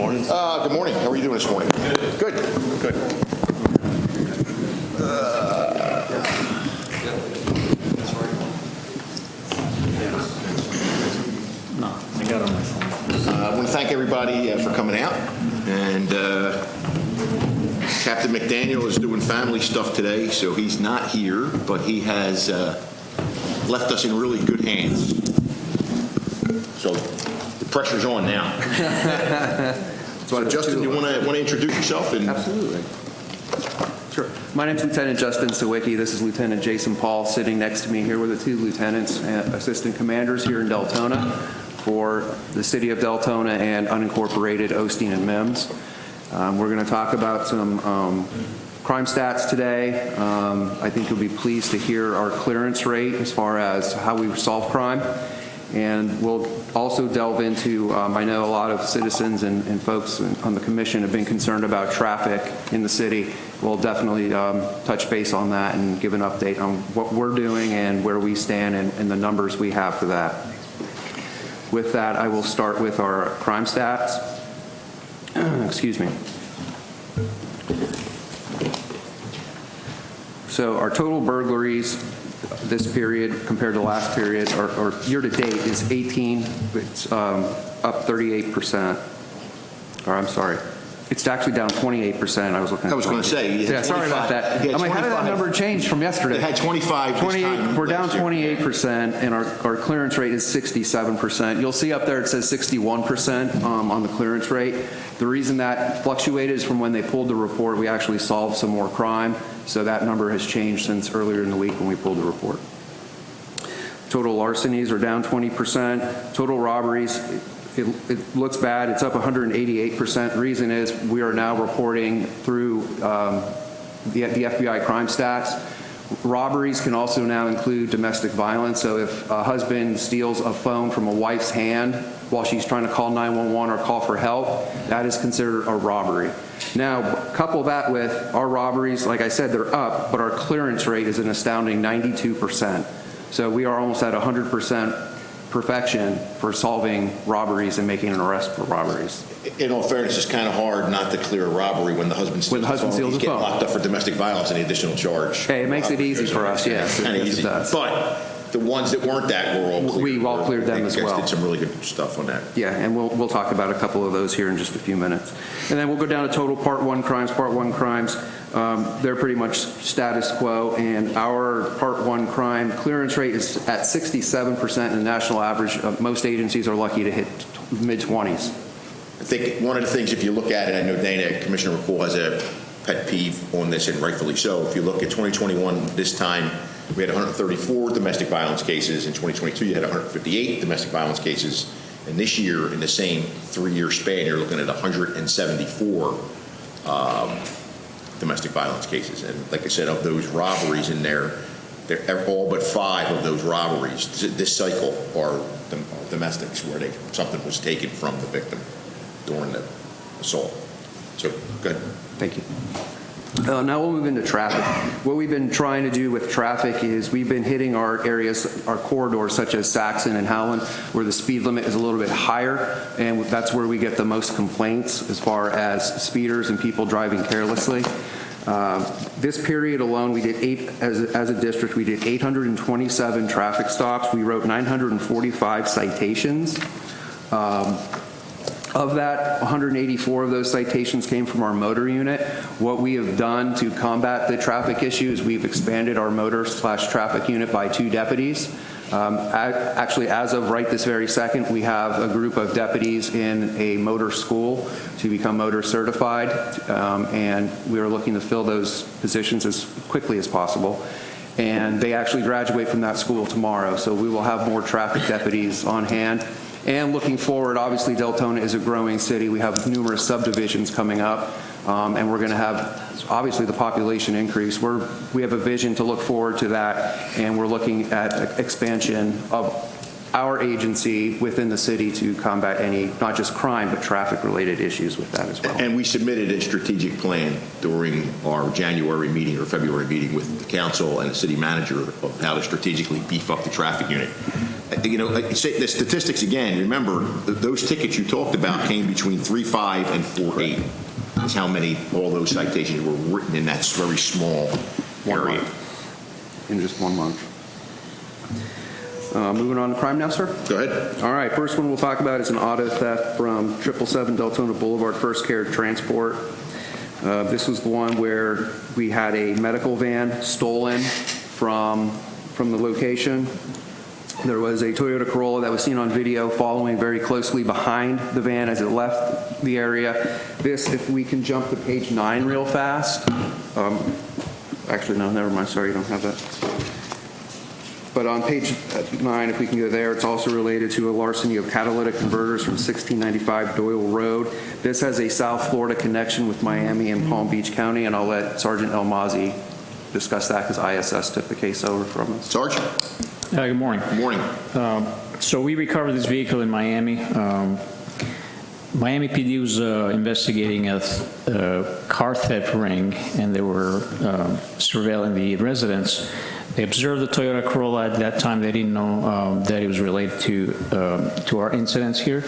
morning. Good morning. How are you doing this morning? Good. Good. No, I got it on my phone. I want to thank everybody for coming out. And Captain McDaniel is doing family stuff today, so he's not here, but he has left us in really good hands. So the pressure's on now. So Justin, you want to introduce yourself? Absolutely. Sure. My name's Lieutenant Justin Sawicki. This is Lieutenant Jason Paul sitting next to me here with the two lieutenants and assistant commanders here in Deltona for the city of Deltona and unincorporated Osteen and Mims. We're going to talk about some crime stats today. I think you'll be pleased to hear our clearance rate as far as how we solve crime. And we'll also delve into, I know a lot of citizens and folks on the commission have been concerned about traffic in the city. We'll definitely touch base on that and give an update on what we're doing and where we stand and the numbers we have for that. With that, I will start with our crime stats. Excuse me. So our total burglaries this period compared to last period, or year to date, is 18. It's up 38%. Or I'm sorry, it's actually down 28%. I was looking. I was going to say. Yeah, sorry about that. I'm like, how did that number change from yesterday? It had 25. 28. We're down 28%, and our clearance rate is 67%. You'll see up there it says 61% on the clearance rate. The reason that fluctuated is from when they pulled the report, we actually solved some more crime. So that number has changed since earlier in the week when we pulled the report. Total larcenies are down 20%. Total robberies, it looks bad. It's up 188%. The reason is we are now reporting through the FBI crime stats. Robberies can also now include domestic violence. So if a husband steals a phone from a wife's hand while she's trying to call 911 or call for help, that is considered a robbery. Now, couple that with our robberies, like I said, they're up, but our clearance rate is an astounding 92%. So we are almost at 100% perfection for solving robberies and making an arrest for robberies. In all fairness, it's kind of hard not to clear a robbery when the husband steals the phone. He's getting locked up for domestic violence and the additional charge. Hey, it makes it easy for us, yes. Kind of easy. But the ones that weren't that were all cleared. We all cleared them as well. You guys did some really good stuff on that. Yeah, and we'll talk about a couple of those here in just a few minutes. And then we'll go down to total Part 1 crimes. Part 1 crimes, they're pretty much status quo, and our Part 1 crime clearance rate is at 67%, and the national average. Most agencies are lucky to hit mid-20s. I think one of the things, if you look at it, I know Dana, Commissioner McCool has a pet peeve on this, and rightfully so. If you look at 2021, this time, we had 134 domestic violence cases. In 2022, you had 158 domestic violence cases. And this year, in the same 3-year span, you're looking at 174 domestic violence cases. And like I said, of those robberies in there, all but 5 of those robberies this cycle are domestics where something was taken from the victim during the assault. So, go ahead. Thank you. Now we'll move into traffic. What we've been trying to do with traffic is we've been hitting our areas, our corridors such as Saxon and Howland, where the speed limit is a little bit higher, and that's where we get the most complaints as far as speeders and people driving carelessly. This period alone, we did as a district, we did 827 traffic stops. We wrote 945 citations. Of that, 184 of those citations came from our motor unit. What we have done to combat the traffic issue is we've expanded our motor/traffic unit by 2 deputies. Actually, as of right this very second, we have a group of deputies in a motor school to become motor certified, and we are looking to fill those positions as quickly as possible. And they actually graduate from that school tomorrow, so we will have more traffic deputies on hand. And looking forward, obviously Deltona is a growing city. We have numerous subdivisions coming up, and we're going to have, obviously, the population increase. We have a vision to look forward to that, and we're looking at expansion of our agency within the city to combat any, not just crime, but traffic-related issues with that as well. And we submitted a strategic plan during our January meeting or February meeting with the council and the city manager of how to strategically beef up the traffic unit. You know, like say the statistics again, remember, those tickets you talked about came between 3.5 and 4.8. That's how many, all those citations were written in that very small area. In just 1 month. Moving on to crime now, sir? Go ahead. All right, first one we'll talk about is an auto theft from 777 Deltona Boulevard, First Care Transport. This was the one where we had a medical van stolen from the location. There was a Toyota Corolla that was seen on video following very closely behind the van as it left the area. This, if we can jump to page 9 real fast. Actually, no, never mind. Sorry, you don't have that. But on page 9, if we can go there, it's also related to a larceny of catalytic converters from 1695 Doyle Road. This has a South Florida connection with Miami and Palm Beach County, and I'll let Sergeant El Mazi discuss that because ISS took the case over from us. Sarge? Good morning. Good morning. So we recovered this vehicle in Miami. Miami PD was investigating a car theft ring, and they were surveilling the residence. They observed the Toyota Corolla. At that time, they didn't know that it was related to our incidents here.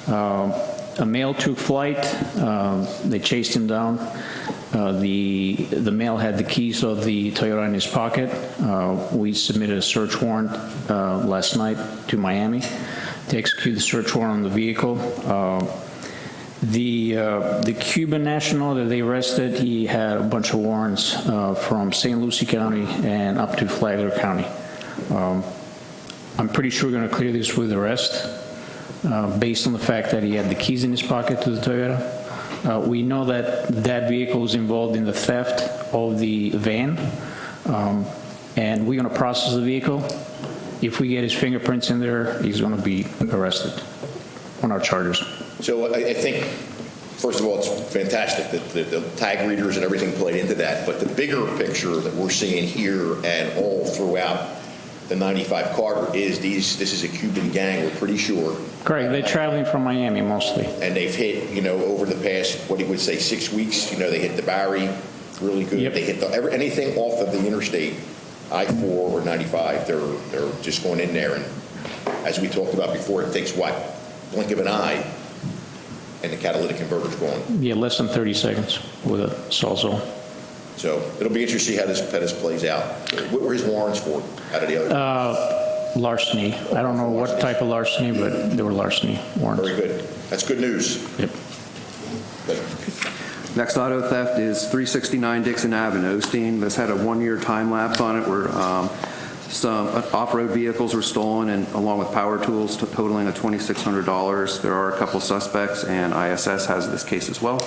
A male took flight. They chased him down. The male had the keys of the Toyota in his pocket. We submitted a search warrant last night to Miami to execute the search warrant on the vehicle. The Cuban national that they arrested, he had a bunch of warrants from St. Lucie County and up to Flagler County. I'm pretty sure we're going to clear this with arrest based on the fact that he had the keys in his pocket to the Toyota. We know that that vehicle was involved in the theft of the van, and we're going to process the vehicle. If we get his fingerprints in there, he's going to be arrested on our charges. So I think, first of all, it's fantastic that the tag readers and everything played into that, but the bigger picture that we're seeing here and all throughout the 95 Carter is this is a Cuban gang, we're pretty sure. Correct. They're traveling from Miami mostly. And they've hit, over the past, what he would say, 6 weeks, they hit the Barry really good. Yep. They hit anything off of the interstate, I-4 or 95, they're just going in there. And as we talked about before, it takes blink of an eye, and the catalytic converter's gone. Yeah, less than 30 seconds with a Sawzall. So it'll be interesting how this plays out. What were his warrants for out of the other? Larceny. I don't know what type of larceny, but they were larceny warrants. Very good. That's good news. Yep. Good. Next auto theft is 369 Dixon Ave in Osteen. This had a 1-year time lapse on it where some off-road vehicles were stolen, and along with power tools totaling $2,600. There are a couple suspects, and ISS has this case as well.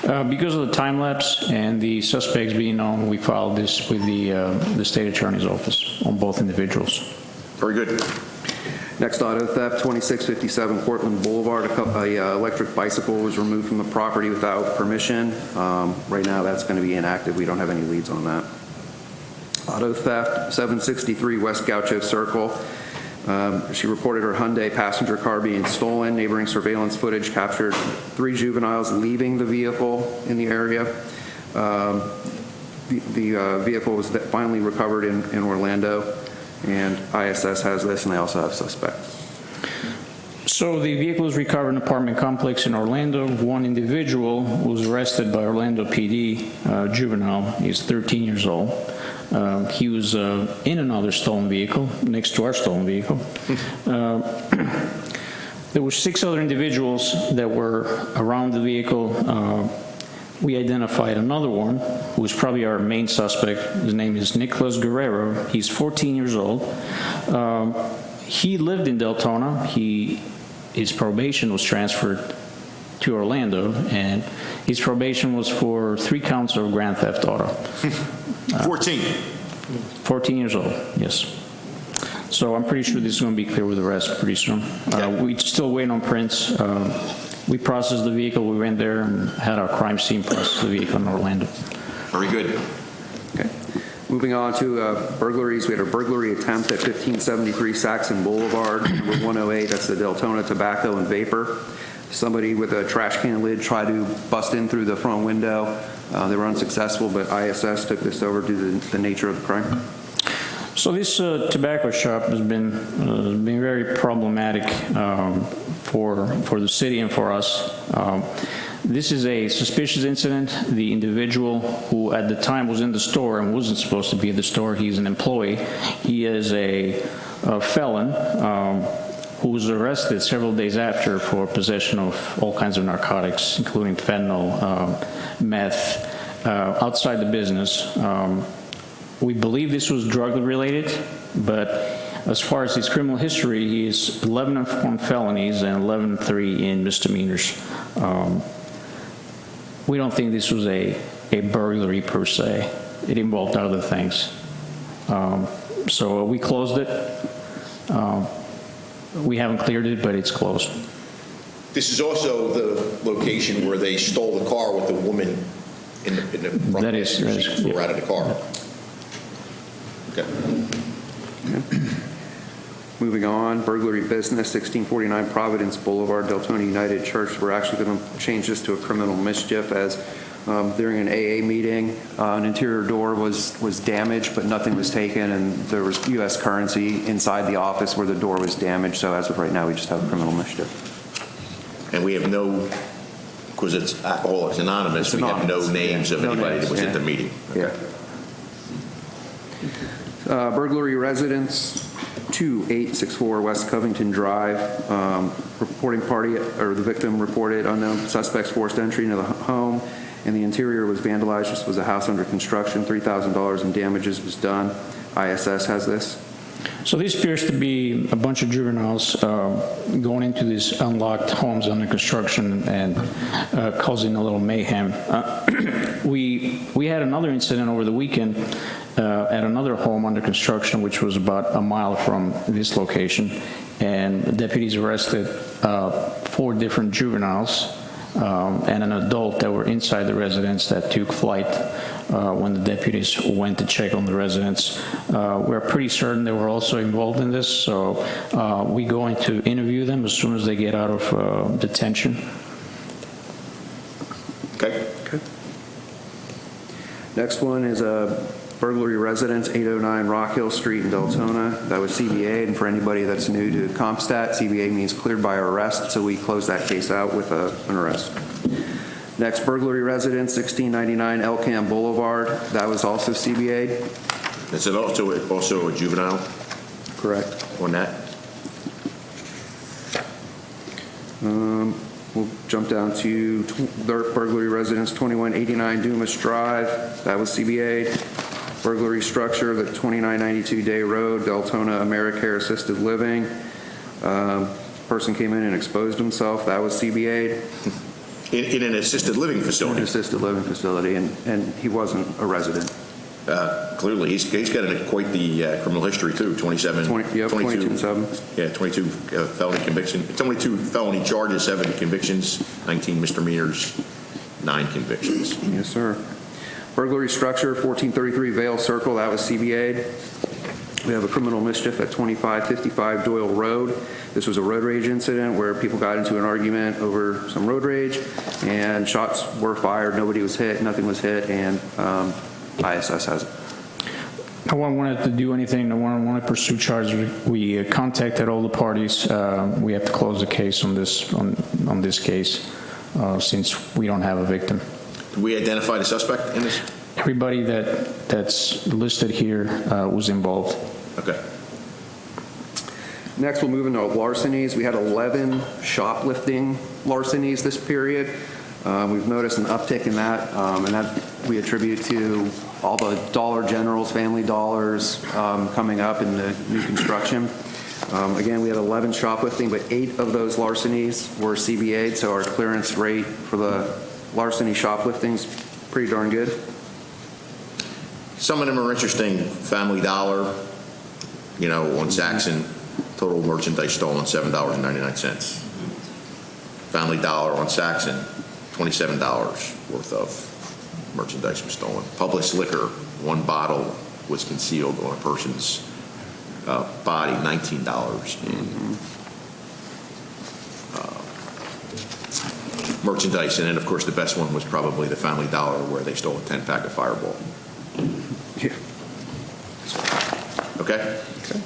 Because of the time lapse and the suspects being known, we filed this with the state attorney's office on both individuals. Very good. Next auto theft, 2657 Portland Boulevard. A electric bicycle was removed from the property without permission. Right now, that's going to be inactive. We don't have any leads on that. Auto theft, 763 West Gaucho Circle. She reported her Hyundai passenger car being stolen. Neighboring surveillance footage captured 3 juveniles leaving the vehicle in the area. The vehicle was finally recovered in Orlando, and ISS has this, and they also have suspects. So the vehicle was recovered in an apartment complex in Orlando. One individual was arrested by Orlando PD, juvenile. He's 13 years old. He was in another stolen vehicle, next to our stolen vehicle. There were 6 other individuals that were around the vehicle. We identified another one, who was probably our main suspect. His name is Nicholas Guerrero. He's 14 years old. He lived in Deltona. His probation was transferred to Orlando, and his probation was for 3 counts of grand theft auto. 14 years old, yes. So I'm pretty sure this is going to be clear with the rest pretty soon. We're still waiting on prints. We processed the vehicle. We went there and had our crime scene process the vehicle in Orlando. Very good. Okay. Moving on to burglaries, we had a burglary attempt at 1573 Saxon Boulevard, number 108, that's the Deltona Tobacco and Vapor. Somebody with a trash can lid tried to bust in through the front window. They were unsuccessful, but ISS took this over due to the nature of the crime. So this tobacco shop has been very problematic for the city and for us. This is a suspicious incident. The individual who at the time was in the store and wasn't supposed to be at the store, he's an employee. He is a felon who was arrested several days after for possession of all kinds of narcotics, including fentanyl, meth, outside the business. We believe this was drug-related, but as far as his criminal history, he is 11 on felonies and 11-3 in misdemeanors. We don't think this was a burglary per se. It involved other things. So we closed it. We haven't cleared it, but it's closed. This is also the location where they stole the car with the woman in the front. That is, She flew out of the car. Okay. Moving on, burglary business, 1649 Providence Boulevard, Deltona United Church. We're actually going to change this to a criminal mischief as during an AA meeting, an interior door was damaged, but nothing was taken, and there was U.S. currency inside the office where the door was damaged. So as of right now, we just have a criminal mischief. And we have no, because it's Alcoholics Anonymous, we have no names of anybody that was at the meeting. Yeah. Burglary residence, 2864 West Covington Drive. Reporting party, or the victim reported unknown suspects forced entry into the home, and the interior was vandalized. This was a house under construction. $3,000 in damages was done. ISS has this. So this appears to be a bunch of juveniles going into these unlocked homes under construction and causing a little mayhem. We had another incident over the weekend at another home under construction, which was about a mile from this location, and deputies arrested 4 different juveniles and an adult that were inside the residence that took flight when the deputies went to check on the residents. We're pretty certain they were also involved in this, so we're going to interview them as soon as they get out of detention. Okay. Next one is a burglary residence, 809 Rock Hill Street in Deltona. That was CBA, and for anybody that's new to CompStat, CBA means cleared by arrest, so we closed that case out with an arrest. Next, burglary residence, 1699 Elkham Boulevard. That was also CBA. Is it also a juvenile Correct. on that? We'll jump down to burglary residence, 2189 Dumas Drive. That was CBA. Burglary structure, the 2992 Day Road, Deltona Americare Assisted Living. Person came in and exposed himself. That was CBA. In an assisted living facility. An assisted living facility, and he wasn't a resident. Clearly, he's got quite the criminal history too. 22 and 7. Yeah, 22 felony convictions, 22 felony charges, 7 convictions, 19 misdemeanors, 9 convictions. Yes, sir. Burglary structure, 1433 Vale Circle. That was CBA. We have a criminal mischief at 2555 Doyle Road. This was a road rage incident where people got into an argument over some road rage, and shots were fired. Nobody was hit, nothing was hit, and ISS has it. No one wanted to do anything. No one wanted to pursue charges. We contacted all the parties. We have to close the case on this case since we don't have a victim. Did we identify the suspect in this? Everybody that's listed here was involved. Okay. Next, we'll move into larcenies. We had 11 shoplifting larcenies this period. We've noticed an uptick in that, and that we attribute to all the Dollar Generals, Family Dollars coming up in the new construction. Again, we had 11 shoplifting, but 8 of those larcenies were CBA'd, so our clearance rate for the larceny shoplifting is pretty darn good. Some of them are interesting. Family Dollar, on Saxon, total merchandise stolen, $7.99. Family Dollar on Saxon, $27 worth of merchandise was stolen. Publix Liquor, 1 bottle, was concealed on a person's body, $19 in merchandise. And then, of course, the best one was probably the Family Dollar, where they stole a 10-pack of Fireball. Yeah. Okay? Okay.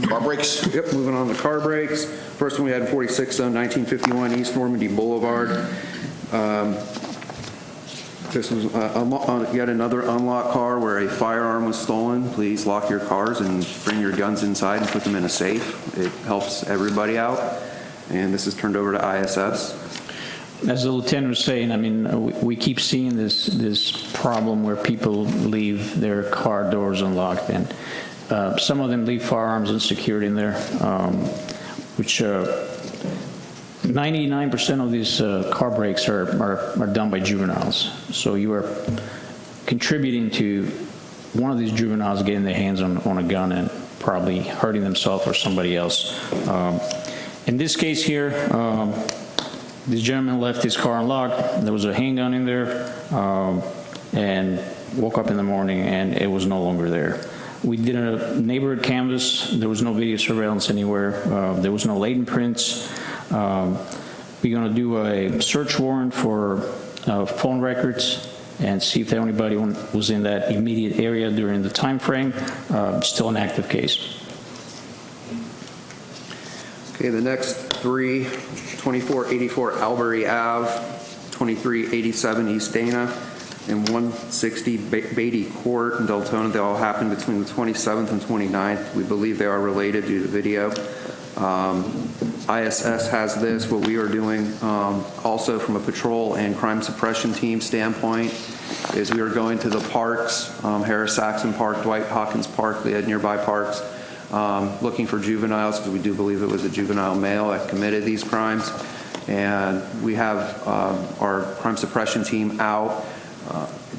Car brakes? Yep, moving on to car brakes. First one we had in 46 zone, 1951 East Normandy Boulevard. This was yet another unlocked car where a firearm was stolen. Please lock your cars and bring your guns inside and put them in a safe. It helps everybody out. And this is turned over to ISS. As the lieutenant was saying, I mean, we keep seeing this problem where people leave their car doors unlocked, and some of them leave firearms unsecured in there, which 99% of these car brakes are done by juveniles. So you are contributing to one of these juveniles getting their hands on a gun and probably hurting themselves or somebody else. In this case here, this gentleman left his car unlocked. There was a handgun in there, and woke up in the morning and it was no longer there. We did a neighborhood canvass. There was no video surveillance anywhere. There was no latent prints. We're going to do a search warrant for phone records and see if anybody was in that immediate area during the time frame. Still an active case. Okay, the next three, 2484 Albury Ave, 2387 East Dana, and 160 Beatty Court in Deltona. They all happened between the 27th and 29th. We believe they are related due to video. ISS has this. What we are doing also from a patrol and crime suppression team standpoint is we are going to the parks, Harris Saxon Park, Dwight Hawkins Park, the nearby parks, looking for juveniles, because we do believe it was a juvenile male that committed these crimes. And we have our crime suppression team out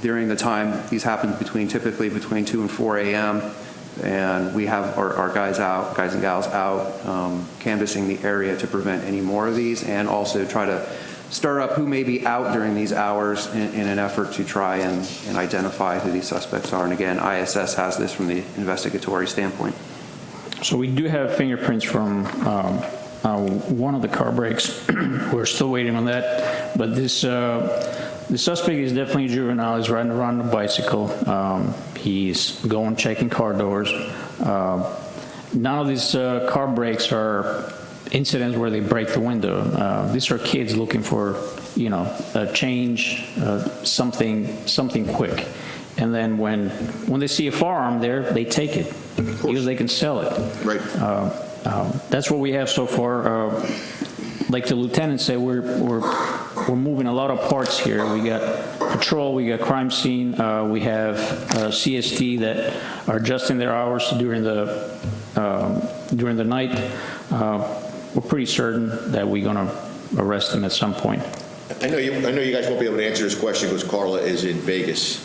during the time these happen, typically between 2 and 4 a.m. And we have our guys and gals out canvassing the area to prevent any more of these, and also try to stir up who may be out during these hours in an effort to try and identify who these suspects are. And again, ISS has this from the investigatory standpoint. So we do have fingerprints from one of the car brakes. We're still waiting on that, but this the suspect is definitely a juvenile. He's riding around on a bicycle. He's going checking car doors. None of these car brakes are incidents where they break the window. These are kids looking for, a change, something quick. And then when they see a firearm there, they take it because they can sell it. Right. That's what we have so far. Like the lieutenant said, we're moving a lot of parts here. We got patrol, we got crime scene, we have CST that are adjusting their hours during the night. We're pretty certain that we're going to arrest them at some point. I know you guys won't be able to answer this question because Carla is in Vegas.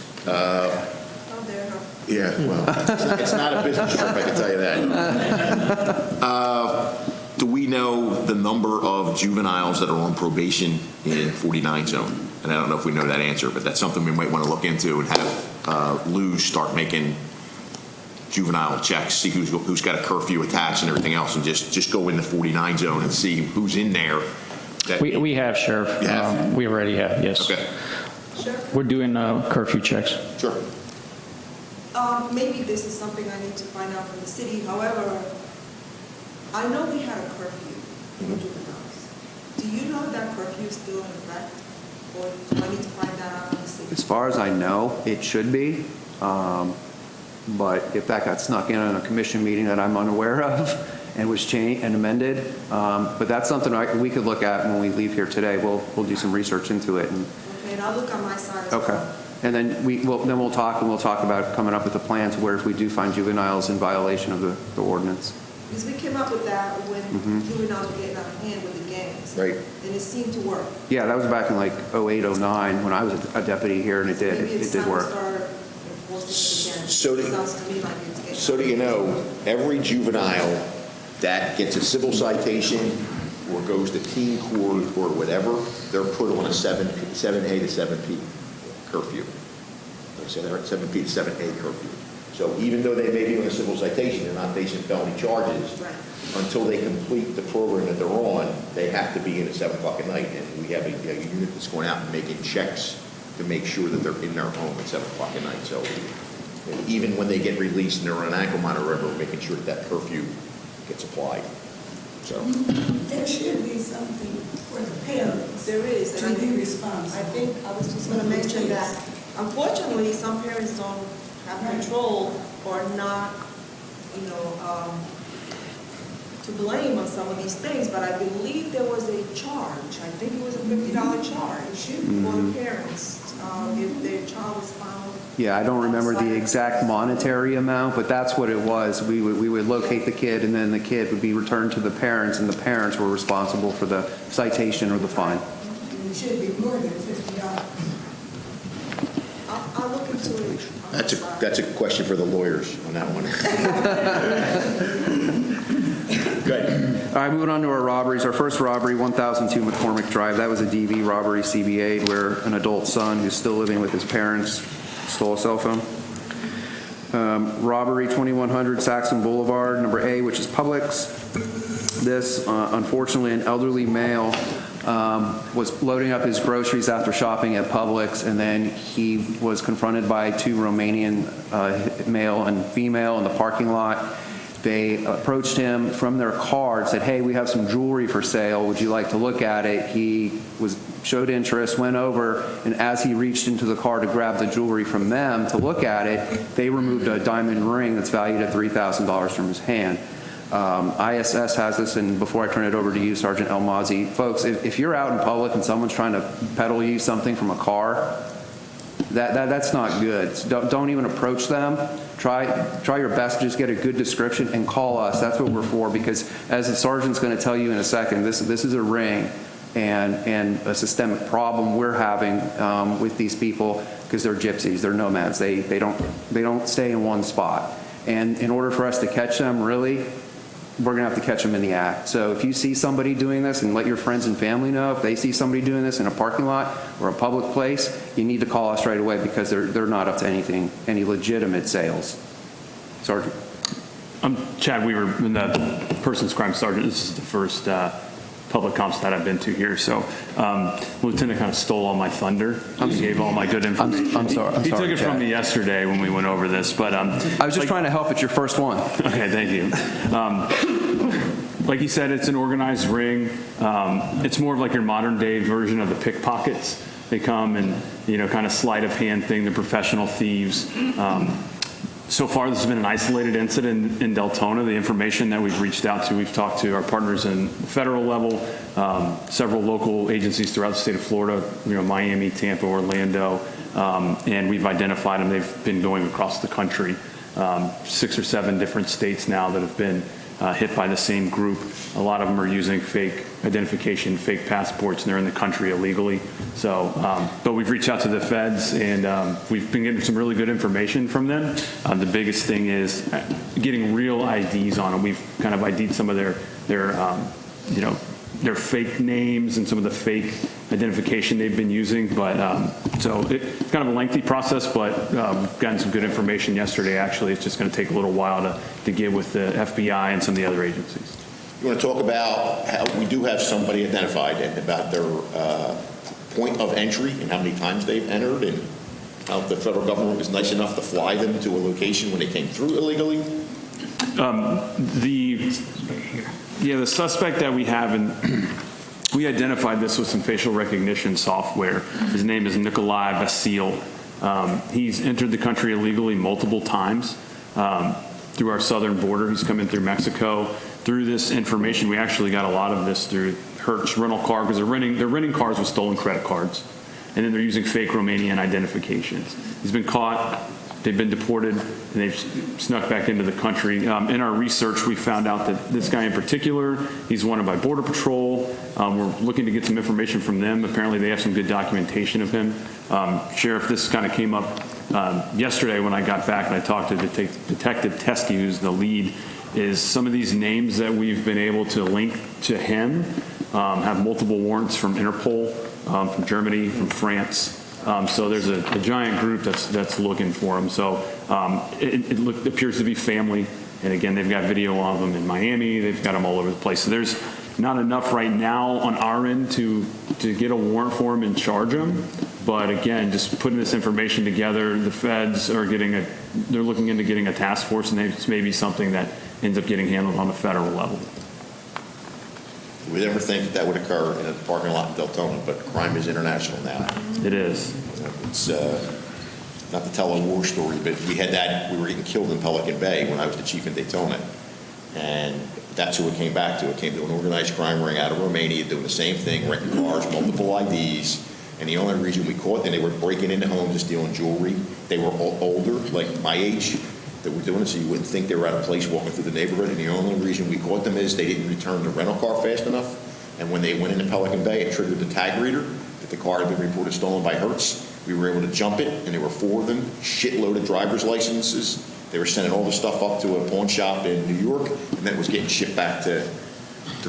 Yeah, well, it's not a business trip, I can tell you that. Do we know the number of juveniles that are on probation in 49 zone? And I don't know if we know that answer, but that's something we might want to look into and have Lou start making juvenile checks, see who's got a curfew attached and everything else, and just go in the 49 zone and see who's in there. We have, Sheriff. We already have, yes. Okay. Sure. We're doing curfew checks. Sure. Maybe this is something I need to find out from the city. However, I know we had a curfew for juveniles. Do you know if that curfew is still in effect? Or do I need to find that out from the city? As far as I know, it should be. But if that got snuck in on a commission meeting that I'm unaware of and was changed and amended, but that's something we could look at when we leave here today. We'll do some research into it. Okay, and I'll look on my side as Okay. well. And then we'll talk about coming up with a plan to where if we do find juveniles in violation of the ordinance. Because we came up with that when juveniles were getting out of hand with the gangs. Right. And it seemed to work. Yeah, that was back in like 08, 09 when I was a deputy here, and it did work. Maybe it's time to start enforcing it again. So It sounds to me like it's getting So do you know, every juvenile that gets a civil citation or goes to teen court or whatever, they're put on a 7A to 7P curfew. Did I say that right? 7P to 7A curfew. So even though they may be on a civil citation, they're not facing felony charges. Right. Until they complete the program that they're on, they have to be in at 7 o'clock at night. And we have a unit that's going out and making checks to make sure that they're in their home at 7 o'clock at night. So even when they get released and they're on an ankle monitor, we're making sure that that curfew gets applied. So There should be something for the parents. There is. To And I be think, responsible. I think I was just going to mention that, unfortunately, some parents don't have control or not, to blame on some of these things, but I believe there was a charge. I think it was a $50 charge for the parents if their child was found. Yeah, I don't remember the exact monetary amount, but that's what it was. We would locate the kid, and then the kid would be returned to the parents, and the parents were responsible for the citation or the fine. And it should be more than $50. I'll look into it. that's a question for the lawyers on that one. Good. All right, moving on to our robberies. Our first robbery, 1002 McCormick Drive. That was a DV robbery, CBA, where an adult son who's still living with his parents stole a cell phone. Robbery, 2100 Saxon Boulevard, number A, which is Publix. This, unfortunately, an elderly male was loading up his groceries after shopping at Publix, and then he was confronted by two Romanian male and female in the parking lot. They approached him from their car and said, "Hey, we have some jewelry for sale. Would you like to look at it?" He showed interest, went over, and as he reached into the car to grab the jewelry from them to look at it, they removed a diamond ring that's valued at $3,000 from his hand. ISS has this, and before I turn it over to you, Sergeant Elmazi, folks, if you're out in public and someone's trying to peddle you something from a car, that's not good. Don't even approach them. Try your best to just get a good description and call us. That's what we're for, because as the sergeant's going to tell you in a second, this is a ring and a systemic problem we're having with these people, because they're gypsies, they're nomads. They don't stay in one spot. And in order for us to catch them, really, we're going to have to catch them in the act. So if you see somebody doing this, and let your friends and family know, if they see somebody doing this in a parking lot or a public place, you need to call us right away, because they're not up to any legitimate sales. Sergeant. I'm Chad Weaver, I'm the Persons Crime Sergeant. This is the first public CompStat I've been to here. So Lieutenant kind of stole all my thunder. He gave all my good information. I'm sorry. He took it Chad. from me yesterday when we went over this. But I was just trying to help. It's your first one. Okay, thank you. Like you said, it's an organized ring. It's more of like your modern day version of the pickpockets. They come and, kind of sleight of hand thing, the professional thieves. So far, this has been an isolated incident in Deltona. The information that we've reached out to, we've talked to our partners in the federal level, several local agencies throughout the state of Florida, Miami, Tampa, Orlando, and we've identified them. They've been going across the country, 6 or 7 different states now that have been hit by the same group. A lot of them are using fake identification, fake passports, and they're in the country illegally. So, but we've reached out to the feds, and we've been getting some really good information from them. The biggest thing is getting real IDs on them. We've kind of ID'd some of their fake names and some of the fake identification they've been using. But so it's kind of a lengthy process, but we've gotten some good information yesterday. Actually, it's just going to take a little while to get with the FBI and some of the other agencies. You want to talk about how we do have somebody identified, and about their point of entry and how many times they've entered, and how the federal government was nice enough to fly them to a location when they came through illegally? The suspect that we have, and we identified this with some facial recognition software. His name is Nikolai Vasil. He's entered the country illegally multiple times through our southern border. He's come in through Mexico. Through this information, we actually got a lot of this through Hertz rental car, because they're renting cars with stolen credit cards, and then they're using fake Romanian identifications. He's been caught. They've been deported, and they've snuck back into the country. In our research, we found out that this guy in particular, he's wanted by Border Patrol. We're looking to get some information from them. Apparently, they have some good documentation of him. Sheriff, this kind of came up yesterday when I got back, and I talked to Detective Teskey, who's the lead, is some of these names that we've been able to link to him have multiple warrants from Interpol, from Germany, from France. So there's a giant group that's looking for them. So it appears to be family. And again, they've got video of them in Miami. They've got them all over the place. So there's not enough right now on our end to get a warrant for them and charge them. But again, just putting this information together, the feds are they're looking into getting a task force, and it's maybe something that ends up getting handled on the federal level. We never think that would occur in a parking lot in Deltona, but crime is international now. It is. It's not to tell a war story, but we were getting killed in Pelican Bay when I was the chief in Daytona. And that's who it came back to. It came to an organized crime ring out of Romania doing the same thing, renting cars, multiple IDs. And the only reason we caught them, they were breaking into homes and stealing jewelry. They were older, like my age, that were doing it, so you wouldn't think they were out of place walking through the neighborhood. And the only reason we caught them is they didn't return the rental car fast enough. And when they went into Pelican Bay, it triggered the tag reader that the car had been reported stolen by Hertz. We were able to jump it, and there were 4 of them, shitload of driver's licenses. They were sending all the stuff up to a pawn shop in New York, and then it was getting shipped back to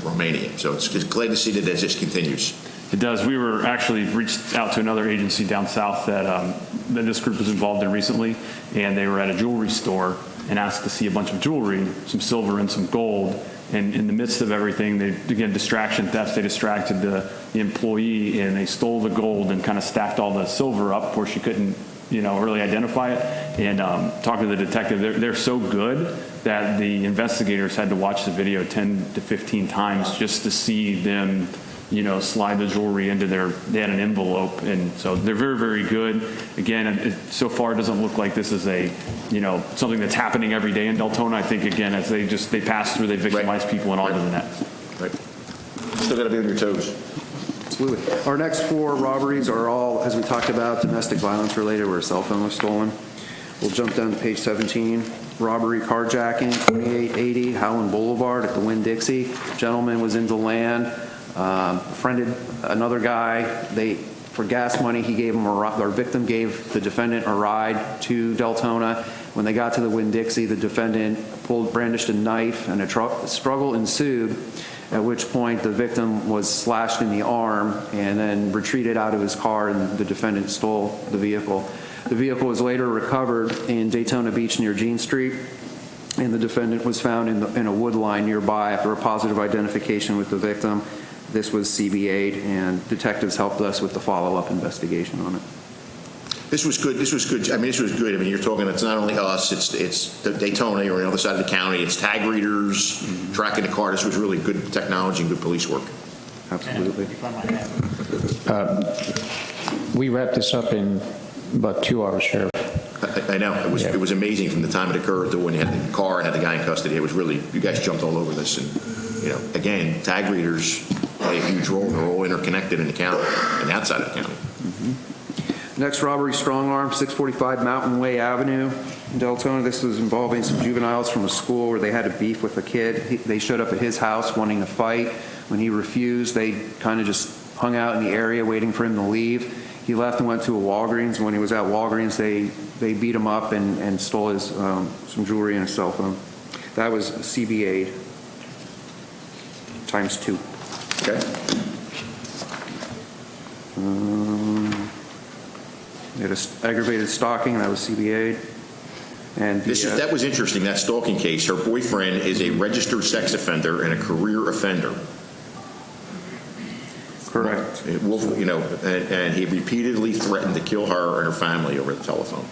Romania. So it's glad to see that this continues. It does. We were actually reached out to another agency down south that this group was involved in recently, and they were at a jewelry store and asked to see a bunch of jewelry, some silver and some gold. And in the midst of everything, distraction theft, they distracted the employee, and they stole the gold and kind of stacked all the silver up where she couldn't, really identify it. And talking to the detective, they're so good that the investigators had to watch the video 10 to 15 times just to see them, slide the jewelry into they had an envelope. And so they're very, very good. Again, so far it doesn't look like this is something that's happening every day in Deltona. I think, again, as they pass through, they victimize people and onto the net. Right. Still got to be on your toes. Absolutely. Our next 4 robberies are all, as we talked about, domestic violence related, where a cell phone was stolen. We'll jump down to page 17. Robbery carjacking, 2880 Howland Boulevard at the Winn-Dixie. Gentleman was into land, befriended another guy. For gas money, he gave him our victim gave the defendant a ride to Deltona. When they got to the Winn-Dixie, the defendant brandished a knife, and a struggle ensued, at which point the victim was slashed in the arm and then retreated out of his car, and the defendant stole the vehicle. The vehicle was later recovered in Daytona Beach near Jean Street, and the defendant was found in a wood line nearby after a positive identification with the victim. This was CBA'd, and detectives helped us with the follow-up investigation on it. This was good. This was good. I mean, this was good. I mean, you're talking, it's not only us, it's the Daytona, you're on the other side of the county, it's tag readers, tracking the car. This was really good technology and good police work. Absolutely. We wrapped this up in about 2 hours, Sheriff. I know. It was amazing from the time it occurred to when you had the car and had the guy in custody. It was really, you guys jumped all over this. And, again, tag readers play a huge role. They're all interconnected in the county and outside of the county. Next robbery, strong arm, 645 Mountain Way Avenue in Deltona. This was involving some juveniles from a school where they had a beef with a kid. They showed up at his house wanting to fight. When he refused, they kind of just hung out in the area waiting for him to leave. He left and went to a Walgreens. When he was at Walgreens, they beat him up and stole his some jewelry and a cell phone. That was CBA'd times 2. Okay. They had aggravated stalking, that was CBA'd. And That was interesting, that stalking case. Her boyfriend is a registered sex offender and a career offender. correct. And he repeatedly threatened to kill her and her family over the telephone.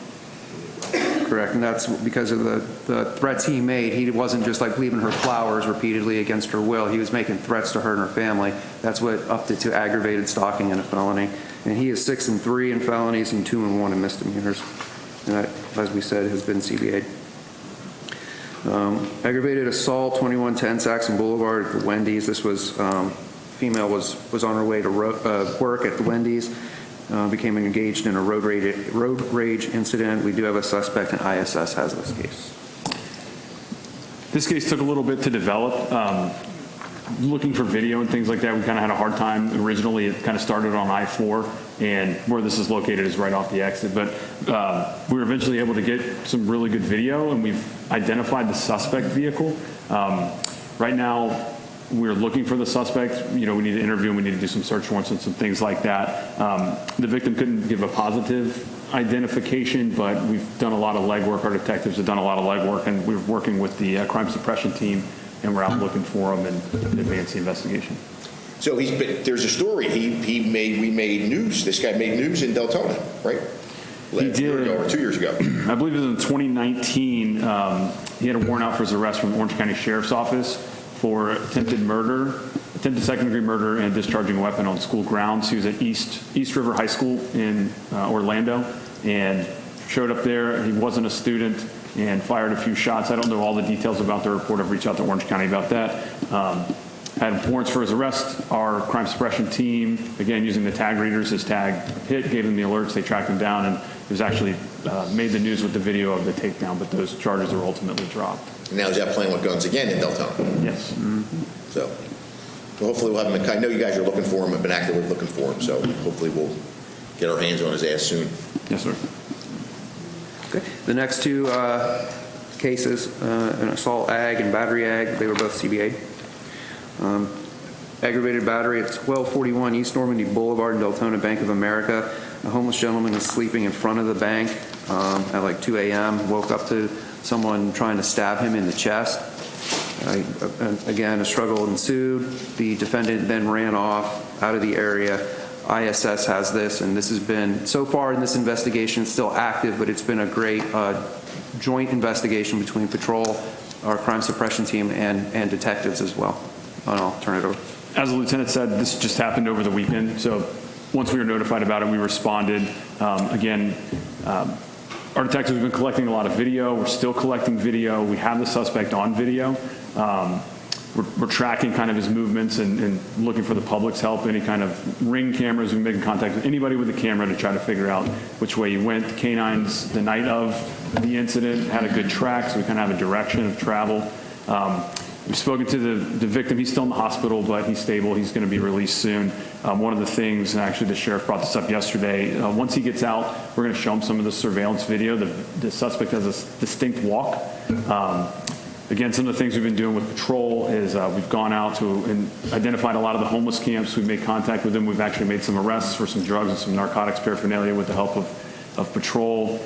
Correct, and that's because of the threats he made. He wasn't just like leaving her flowers repeatedly against her will. He was making threats to her and her family. That's what upped it to aggravated stalking and a felony. And he is 6 and 3 in felonies and 2 and 1 in misdemeanors. And that, as we said, has been CBA'd. Aggravated assault, 2110 Saxon Boulevard at the Wendy's. This was female was on her way to work at the Wendy's. Became engaged in a road rage incident. We do have a suspect, and ISS has this case. This case took a little bit to develop. Looking for video and things like that, we kind of had a hard time. Originally, it kind of started on I-4, and where this is located is right off the exit. But we were eventually able to get some really good video, and we've identified the suspect vehicle. Right now, we're looking for the suspect. We need to interview him, we need to do some search warrants and some things like that. The victim couldn't give a positive identification, but we've done a lot of legwork. Our detectives have done a lot of legwork, and we're working with the crime suppression team, and we're out looking for him and advance the investigation. So there's a story. We made news. This guy made news in Deltona, right? He did. Year ago or 2 years ago. I believe it was in 2019. He had a warrant out for his arrest from the Orange County Sheriff's Office for attempted second-degree murder and discharging a weapon on school grounds. He was at East River High School in Orlando and showed up there. He wasn't a student and fired a few shots. I don't know all the details about the report. I've reached out to Orange County about that. Had warrants for his arrest. Our crime suppression team, again, using the tag readers, his tag hit, gave him the alerts, they tracked him down, and it was actually made the news with the video of the takedown, but those charges were ultimately dropped. And now he's out playing with guns again in Deltona. Yes. So hopefully we'll have him. I know you guys are looking for him, have been actively looking for him, so hopefully we'll get our hands on his ass soon. Yes, sir. Okay. The next two cases, an assault ag and battery ag, they were both CBA. Aggravated battery at 1241 East Normandy Boulevard in Deltona, Bank of America. A homeless gentleman was sleeping in front of the bank at like 2 a.m. Woke up to someone trying to stab him in the chest. Again, a struggle ensued. The defendant then ran off out of the area. ISS has this, and this has been, so far in this investigation, still active, but it's been a great joint investigation between patrol, our crime suppression team, and detectives as well. And I'll turn it over. As the lieutenant said, this just happened over the weekend. So once we were notified about it, we responded. Again, our detectives have been collecting a lot of video. We're still collecting video. We have the suspect on video. We're tracking kind of his movements and looking for the public's help. Any kind of ring cameras, we're making contact with anybody with a camera to try to figure out which way he went. The canines, the night of the incident, had a good track, so we kind of have a direction of travel. We've spoken to the victim. He's still in the hospital, but he's stable. He's going to be released soon. One of the things, and actually the sheriff brought this up yesterday, once he gets out, we're going to show him some of the surveillance video. The suspect has a distinct walk. Again, some of the things we've been doing with patrol is we've gone out to and identified a lot of the homeless camps. We've made contact with them. We've actually made some arrests for some drugs and some narcotics paraphernalia with the help of patrol.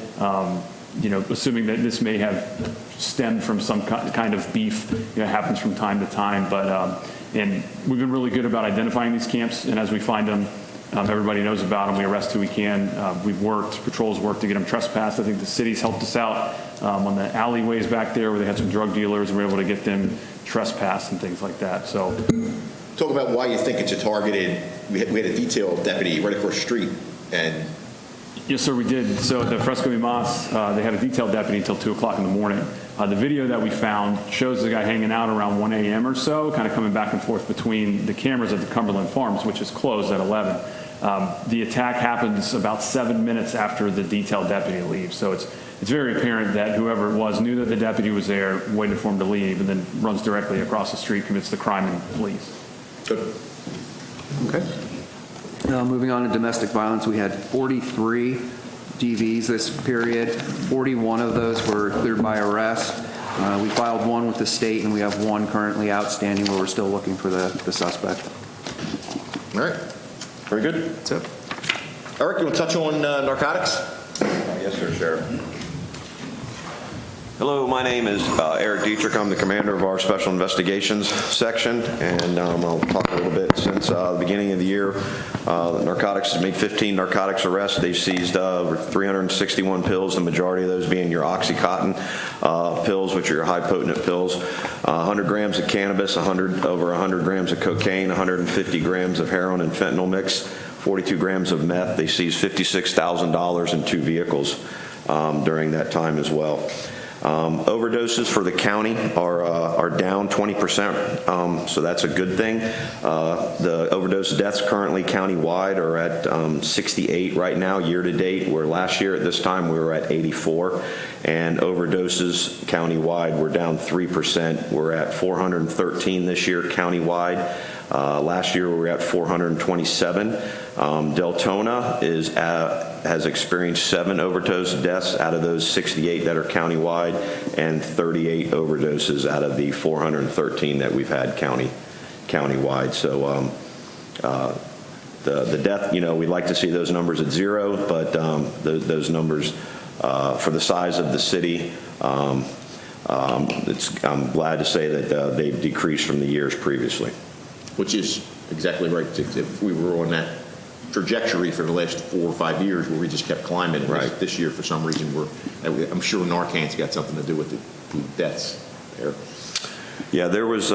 Assuming that this may have stemmed from some kind of beef, it happens from time to time. But and we've been really good about identifying these camps, and as we find them, everybody knows about them. We arrest who we can. Patrol's worked to get them trespassed. I think the city's helped us out on the alleyways back there where they had some drug dealers, and we were able to get them trespassed and things like that. So, talk about why you think it's a targeted. We had a detail deputy right across the street, and yes, sir, we did. So at the Fresco y Mas, they had a detailed deputy until 2 o'clock in the morning. The video that we found shows the guy hanging out around 1 a.m. or so, kind of coming back and forth between the cameras at the Cumberland Farms, which is closed at 11. The attack happens about 7 minutes after the detailed deputy leaves. So it's very apparent that whoever it was knew that the deputy was there, waited for him to leave, and then runs directly across the street, commits the crime, and flees. Good. Okay. Moving on to domestic violence, we had 43 DVs this period. 41 of those were cleared by arrest. We filed one with the state, and we have one currently outstanding where we're still looking for the suspect. All right. Very good. That's it. Eric, you want to touch on narcotics? Yes, sir, Sheriff. Hello, my name is Eric Dietrich. I'm the commander of our Special Investigations section, and I'll talk a little bit. Since the beginning of the year, narcotics has made 15 narcotics arrests. They've seized 361 pills, the majority of those being your Oxycontin pills, which are your high-potent pills, 100 grams of cannabis, over 100 grams of cocaine, 150 grams of heroin and fentanyl mix, 42 grams of meth. They seized $56,000 in 2 vehicles during that time as well. Overdoses for the county are down 20%, so that's a good thing. The overdose deaths currently countywide are at 68 right now, year to date, where last year at this time we were at 84. And overdoses countywide were down 3%. We're at 413 this year countywide. Last year we were at 427. Deltona has experienced 7 overdose deaths out of those 68 that are countywide, and 38 overdoses out of the 413 that we've had countywide. So the death, we'd like to see those numbers at 0, but those numbers for the size of the city, I'm glad to say that they've decreased from the years previously. Which is exactly right. If we were on that trajectory for the last 4 or 5 years where we just kept climbing, Right. this year for some reason I'm sure Narcan's got something to do with the deaths there. Yeah, there was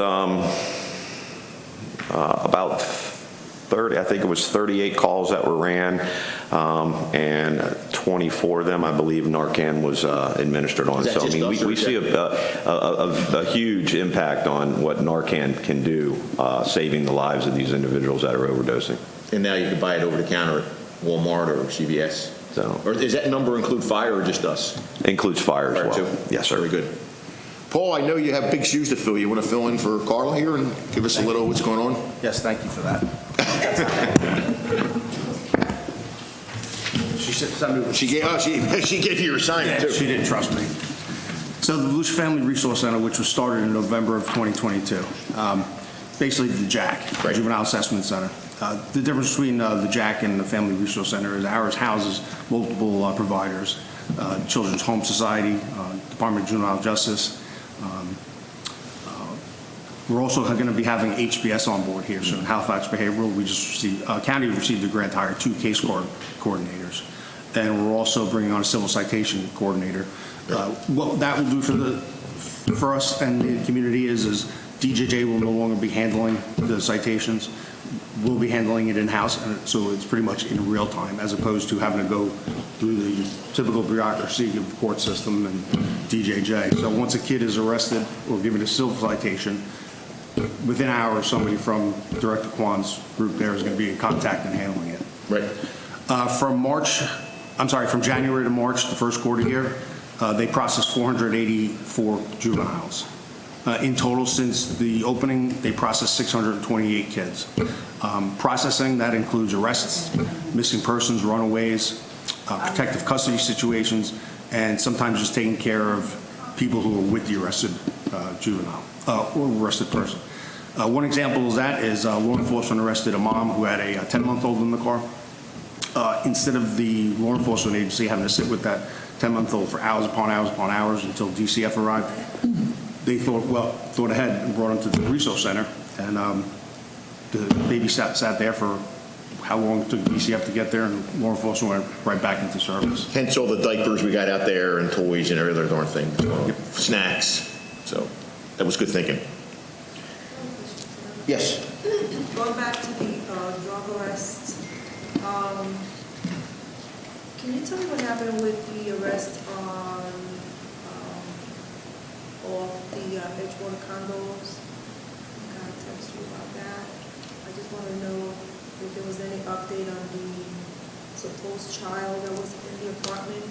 about 30, I think it was 38 calls that were ran, and 24 of them, I believe, Narcan was administered on. Is that So, I just mean, us, or we is see that- a huge impact on what Narcan can do, saving the lives of these individuals that are overdosing. And now you can buy it over the counter at Walmart or CVS. So, Or does that number include fire or just us? includes fire as Fire well. too? Yes, sir. Very good. Paul, I know you have big shoes to fill. You want to fill in for Carla here and give us a little what's going on? Yes, thank you for that. She said something. She gave you your assignment Yeah, too. she didn't trust me. So the Volusia Family Resource Center, which was started in November of 2022, basically the JAC, Right. Juvenile Assessment Center. The difference between the JAC and the Family Resource Center is ours houses multiple providers, Children's Home Society, Department of Juvenile Justice. We're also going to be having HBS on board here. So in Halifax Behavioral, we just received, county received a grant to hire 2 case coordinators. And we're also bringing on a civil citation coordinator. What that will do for us and the community is DJJ will no longer be handling the citations. We'll be handling it in-house, and so it's pretty much in real time, as opposed to having to go through the typical bureaucracy of the court system and DJJ. So once a kid is arrested or given a civil citation, within hours, somebody from Director Kwan's group there is going to be in contact and handling it. Right. From January to March, the first quarter year, they processed 484 juveniles. In total, since the opening, they processed 628 kids. Processing, that includes arrests, missing persons, runaways, protective custody situations, and sometimes just taking care of people who are with the arrested juvenile or arrested person. One example of that is law enforcement arrested a mom who had a 10-month-old in the car. Instead of the law enforcement agency having to sit with that 10-month-old for hours upon hours upon hours until DCF arrived, they thought ahead and brought him to the resource center, and the baby sat there for how long it took DCF to get there, and law enforcement went right back into service. Hence all the diapers we got out there and toys and every other darn thing. Snacks. So that was good thinking. Yes. Going back to the drug arrests, can you tell me what happened with the arrest on of the Edgewater condos? I'm going to text you about that. I just want to know if there was any update on the supposed child that was in the apartment.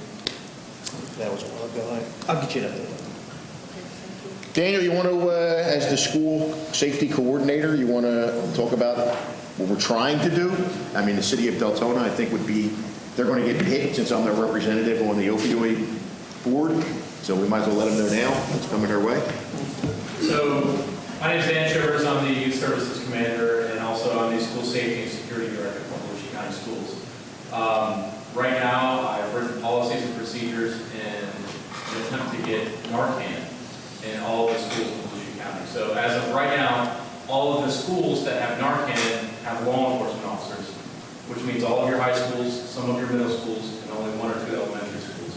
That was a while ago. I'll get you an update. Okay, thank you. Daniel, you want to, as the school safety coordinator, you want to talk about what we're trying to do? I mean, the city of Deltona, I think, they're going to get hit since I'm their representative on the opioid board. So we might as well let them know now what's coming their way. So my name is Dan Chivers. I'm the Youth Services Commander, and also I'm the School Safety and Security Director for Volusia County Schools. Right now, I've written policies and procedures in an attempt to get Narcan in all of the schools in Volusia County. So as of right now, all of the schools that have Narcan have law enforcement officers, which means all of your high schools, some of your middle schools, and only 1 or 2 elementary schools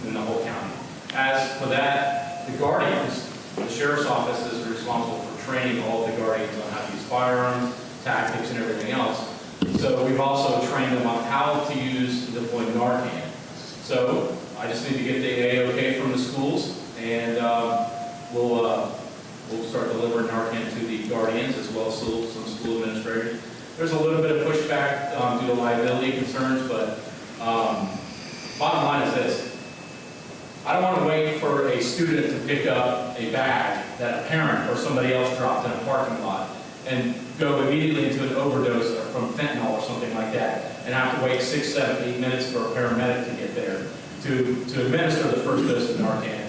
in the whole county. As for that, the guardians, the sheriff's office is responsible for training all of the guardians on how to use firearms, tactics, and everything else. So we've also trained them on how to use and deploy Narcan. So I just need to get the A-OK from the schools, and we'll start delivering Narcan to the guardians as well as some school administrators. There's a little bit of pushback due to liability concerns, but bottom line is this. I don't want to wait for a student to pick up a bag that a parent or somebody else dropped in a parking lot and go immediately into an overdose from fentanyl or something like that and have to wait 6, 7, 8 minutes for a paramedic to get there to administer the first dose of Narcan.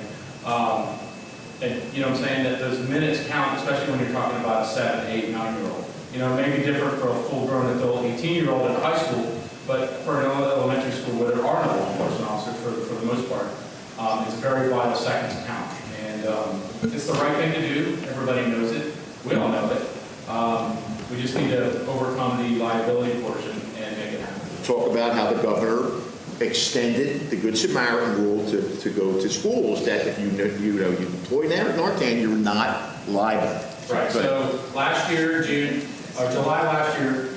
And you know what I'm saying, that those minutes count as especially when you're talking about a 7, 8, 9-year-old. You know, it may be different for a full-grown adult 18-year-old in high school, but for an elementary school where there are no law enforcement officers for the most part, it's a very vital second to count. And it's the right thing to do. Everybody knows it. We all know it. We just need to overcome the liability portion and make it happen. Talk about how the governor extended the Good Samaritan rule to go to schools, that if you employ Narcan, you're not liable. Right, so last year, July last year,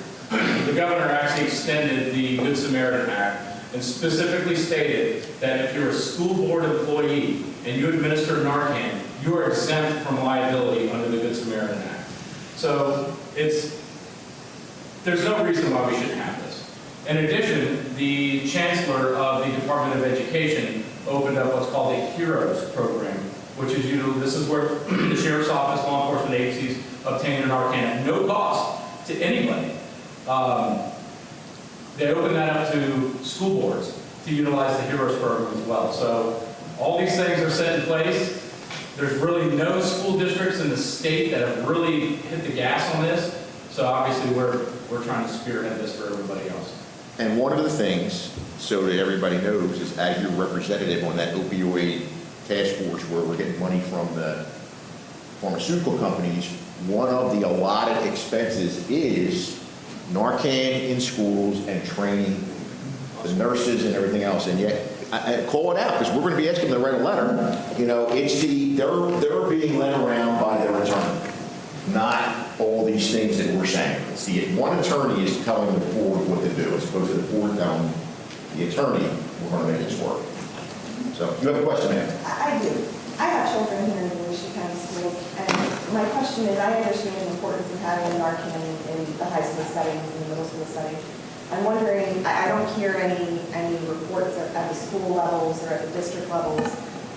the governor actually extended the Good Samaritan Act and specifically stated that if you're a school board employee and you administer Narcan, you are exempt from liability under the Good Samaritan Act. So there's no reason why we shouldn't have this. In addition, the chancellor of the Department of Education opened up what's called a HEROES program, which is, this is where the sheriff's office, law enforcement agencies obtain an Narcan at no cost to anybody. They opened that up to school boards to utilize the HEROES program as well. So all these things are set in place. There's really no school districts in the state that have really hit the gas on this. So obviously we're trying to spearhead this for everybody else. And one of the things, so that everybody knows, is as your representative on that opioid task force where we're getting money from the pharmaceutical companies, one of the allotted expenses is Narcan in schools and training the nurses and everything else. And yet, I call it out because we're going to be asking them to write a letter. It's they're being led around by their attorney, not all these things that we're saying. It's the one attorney is telling the board what to do, as opposed to the board telling the attorney, we're going to make this work. So, you have a question, ma'am? I do. I have children here in the Volusia County Schools, and my question is, I understand the importance of having Narcan in the high school settings and the middle school settings. I'm wondering, I don't hear any reports at the school levels or at the district levels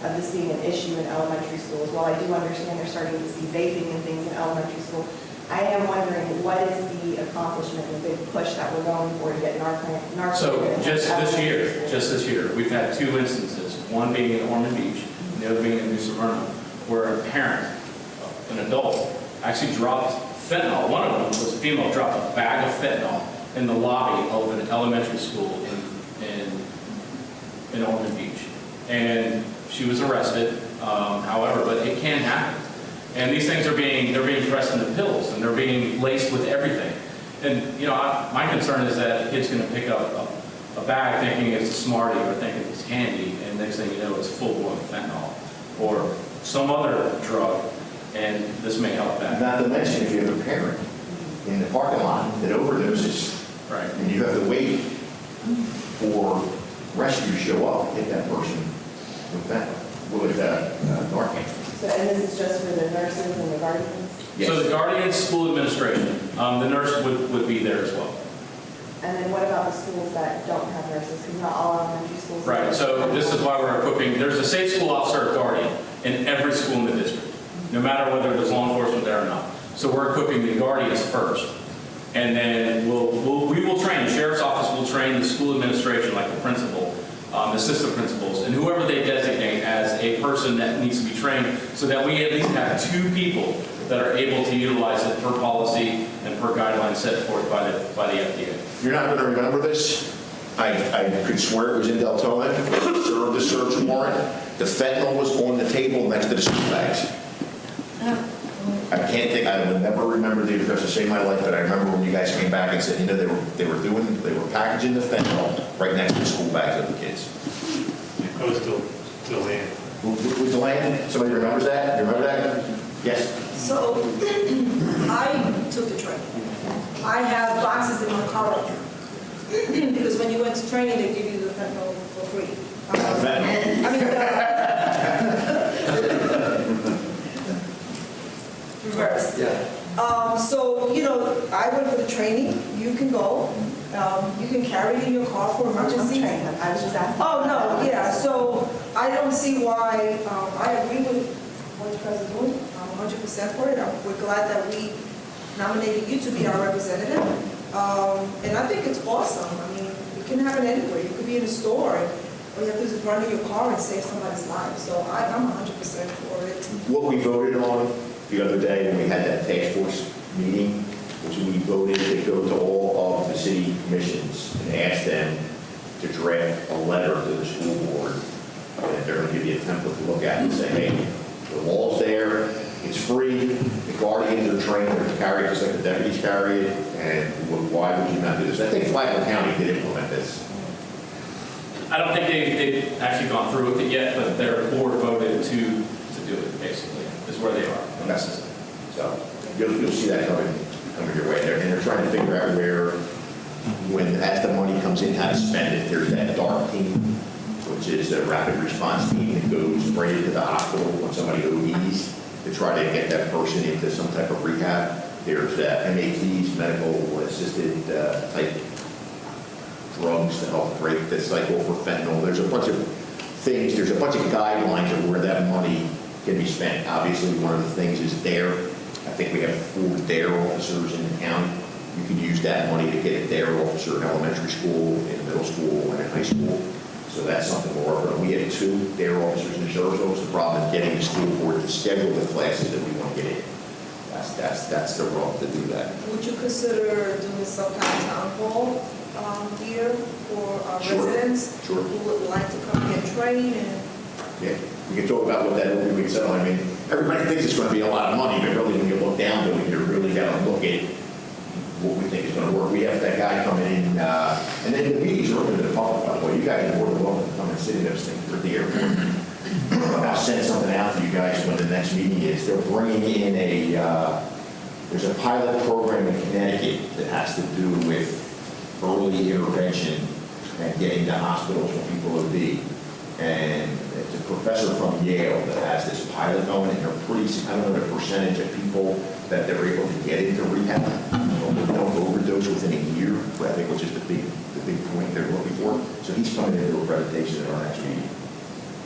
of this being an issue in elementary schools. While I do understand they're starting to see vaping and things in elementary school, I am wondering what is the accomplishment, the big push that we're going for to get Narcan? So just this year, we've had 2 instances, one being in Ormond Beach, and the other being in New Smyrna, where a parent, an adult, actually dropped fentanyl. One of them was a female, dropped a bag of fentanyl in the lobby of an elementary school in Ormond Beach. And she was arrested, however, but it can happen. And these things they're being pressed into pills, and they're being laced with everything. And, my concern is that a kid's going to pick up a bag thinking it's a Smartie or thinking it's candy, and next thing you know, it's full-blown fentanyl or some other drug, and this may help that. Not to mention if you have a parent in the parking lot that overdoses, right, and you have to wait for rescue to show up, get that person with Narcan. So, and this is just for the nurses and the guardians? Yes. So the guardians, school administration, the nurse would be there as well. And then what about the schools that don't have nurses? Because not all elementary schools. Right, so this is why we're equipping, there's a safe school officer or guardian in every school in the district, no matter whether there's law enforcement there or not. So we're equipping the guardians first. And then we will train, the sheriff's office will train the school administration, like the principal, assistant principals, and whoever they designate as a person that needs to be trained, so that we at least have 2 people that are able to utilize it per policy and per guidelines set forth by the FDA. You're not going to remember this. I could swear it was in Deltona. Served a search warrant. The fentanyl was on the table next to the school bags. I would never remember the address to save my life, but I remember when you guys came back and said, they were packaging the fentanyl right next to the school bags of the kids. I was still in. Was the land? Somebody remembers that? You remember that? Yes. So I took the training. I have boxes in my car right now. Because when you went to training, they give you the fentanyl for free. Reverse. Yeah. So, I went for the training. You can go. You can carry it in your car for emergencies. I was just asking. Oh, no, yeah. So I don't see why, I agree with what the president doing. I'm 100% for it. We're glad that we nominated you to be our representative. And I think it's awesome. I mean, you can have it anywhere. You could be in a store, and all you have to do is run in your car and save somebody's life. So I'm 100% for it. What we voted on the other day when we had that task force meeting, which we voted to go to all of the city commissions and ask them to draft a letter to the school board. And they're going to give you a template to look at and say, hey, the law's there, it's free, the guardians are trained to carry it just like the deputies carry it, and why would you not do this? I think Flagler County did implement this. I don't think they've actually gone through with it yet, but their board voted to do it, basically, is where they are on that system. So you'll see that coming your way there. And they're trying to figure out where, as the money comes in, how to spend it. There's that DART team, which is a rapid response team that goes straight into the hospital when somebody ODs to try to get that person into some type of rehab. There's MATs, medical assisted type drugs to help break the cycle for fentanyl. There's a bunch of things, there's a bunch of guidelines of where that money can be spent. Obviously, one of the things is DARE. I think we have 4 DARE officers in the county. You can use that money to get a DARE officer in elementary school, in middle school, and in high school. So that's something we're working on. We had 2 DARE officers in the sheriff's office. The problem is getting the school board to schedule the classes that we want to get in. That's the rub to do that. Would you consider doing some kind of town hall here for our Sure. residents Sure. who would like to come get trained and Yeah, we can talk about what that will be. We can settle. I mean, everybody thinks it's going to be a lot of money, but really when you look down to it, you're really got to look at what we think is going to work. We have that guy coming in, and then the meetings are open to the public, by the way. You guys are more than welcome to come and sit in those things at the airport. I'll send something out to you guys when the next meeting is. They're bringing in there's a pilot program in Connecticut that has to do with early intervention and getting to hospitals when people OD. And it's a professor from Yale that has this pilot going, and they're I don't know the percentage of people that they're able to get into rehab. They don't overdose within a year, I think, which is the big point they're looking for. So he's coming into a presentation at our next meeting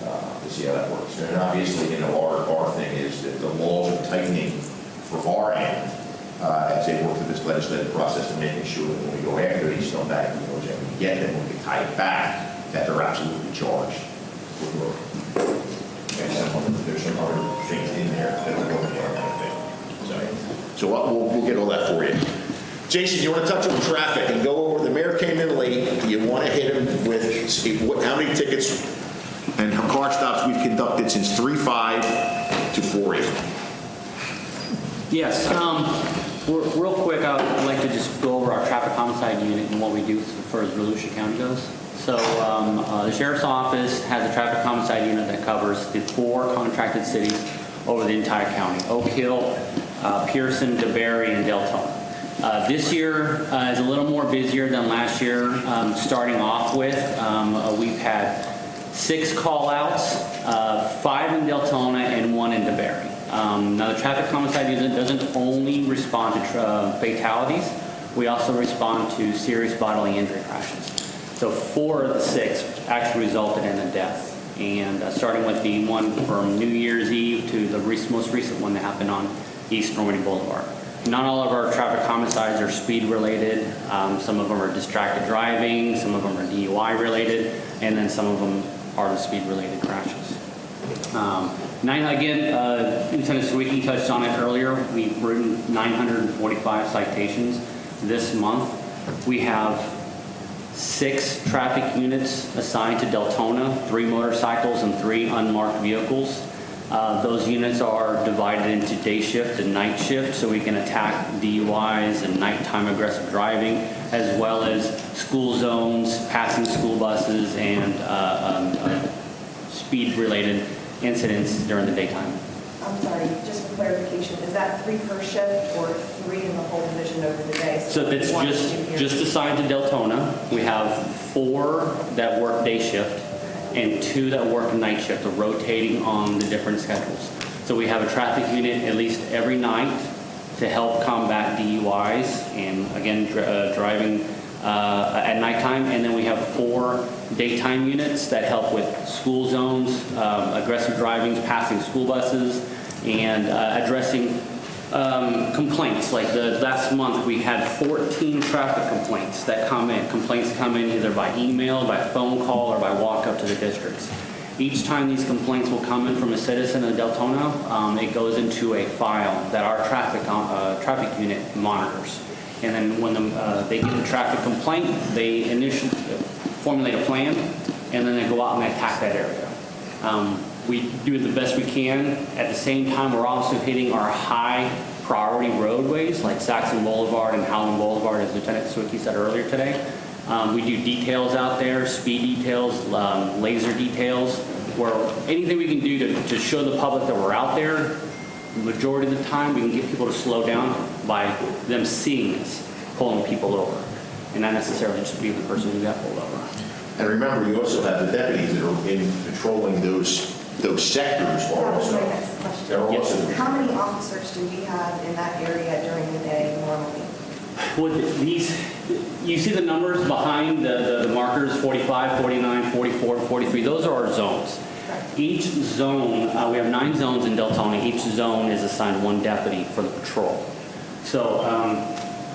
to see how that works. And obviously, our thing is that the laws are tightening for our end as they work through this legislative process and making sure that when we go after these scumbag dealers and we get them, when we tie it back, that they're absolutely charged. And there's some other things in there that we're going to get on that thing. So we'll get all that for you. Jason, you want to touch on traffic and go over, the mayor came in late, you want to hit him with how many tickets and car stops we've conducted since 3/5 to 4/8. Yes, real quick, I'd like to just go over our traffic homicide unit and what we do as far as Volusia County goes. So the Sheriff's Office has a traffic homicide unit that covers the 4 contracted cities over the entire county: Oak Hill, Pearson, DeBerry, and Deltona. This year is a little more busier than last year. Starting off with, we've had 6 call-outs, 5 in Deltona and 1 in DeBerry. Now the traffic homicide unit doesn't only respond to fatalities, we also respond to serious bodily injury crashes. So 4 of the 6 actually resulted in a death. And starting with the one from New Year's Eve to the most recent one that happened on East Normandy Boulevard. Not all of our traffic homicides are speed related. Some of them are distracted driving, some of them are DUI related, and then some of them are the speed related crashes. Lieutenant Sawicki touched on it earlier. We've written 945 citations this month. We have 6 traffic units assigned to Deltona, 3 motorcycles and 3 unmarked vehicles. Those units are divided into day shift and night shift, so we can attack DUIs and nighttime aggressive driving, as well as school zones, passing school buses, and speed-related incidents during the daytime. I'm sorry, just for clarification, is that 3 per shift or 3 in the whole division over the day? So it's just assigned to Deltona. We have 4 that work day shift and 2 that work night shift, rotating on the different schedules. So we have a traffic unit at least every night to help combat DUIs and, again, driving at nighttime. And then we have 4 daytime units that help with school zones, aggressive driving, passing school buses, and addressing complaints. Like the last month, we had 14 traffic complaints that come in. Complaints come in either by email, by phone call, or by walk up to the districts. Each time these complaints will come in from a citizen of Deltona, it goes into a file that our traffic unit monitors. And then when they get the traffic complaint, they initially formulate a plan, and then they go out and attack that area. We do the best we can. At the same time, we're also hitting our high priority roadways like Saxon Boulevard and Howland Boulevard, as Lieutenant Swicky said earlier today. We do details out there, speed details, laser details, where anything we can do to show the public that we're out there. Majority of the time, we can get people to slow down by them seeing us pulling people over, and not necessarily just being the person who got pulled over. And remember, you also have the deputies that are in patrolling those sectors. That was my next question. They're also. How many officers do we have in that area during the day normally? Well, you see the numbers behind the markers, 45, 49, 44, 43. Those are our zones. Each zone, we have 9 zones in Deltona. Each zone is assigned 1 deputy for the patrol. So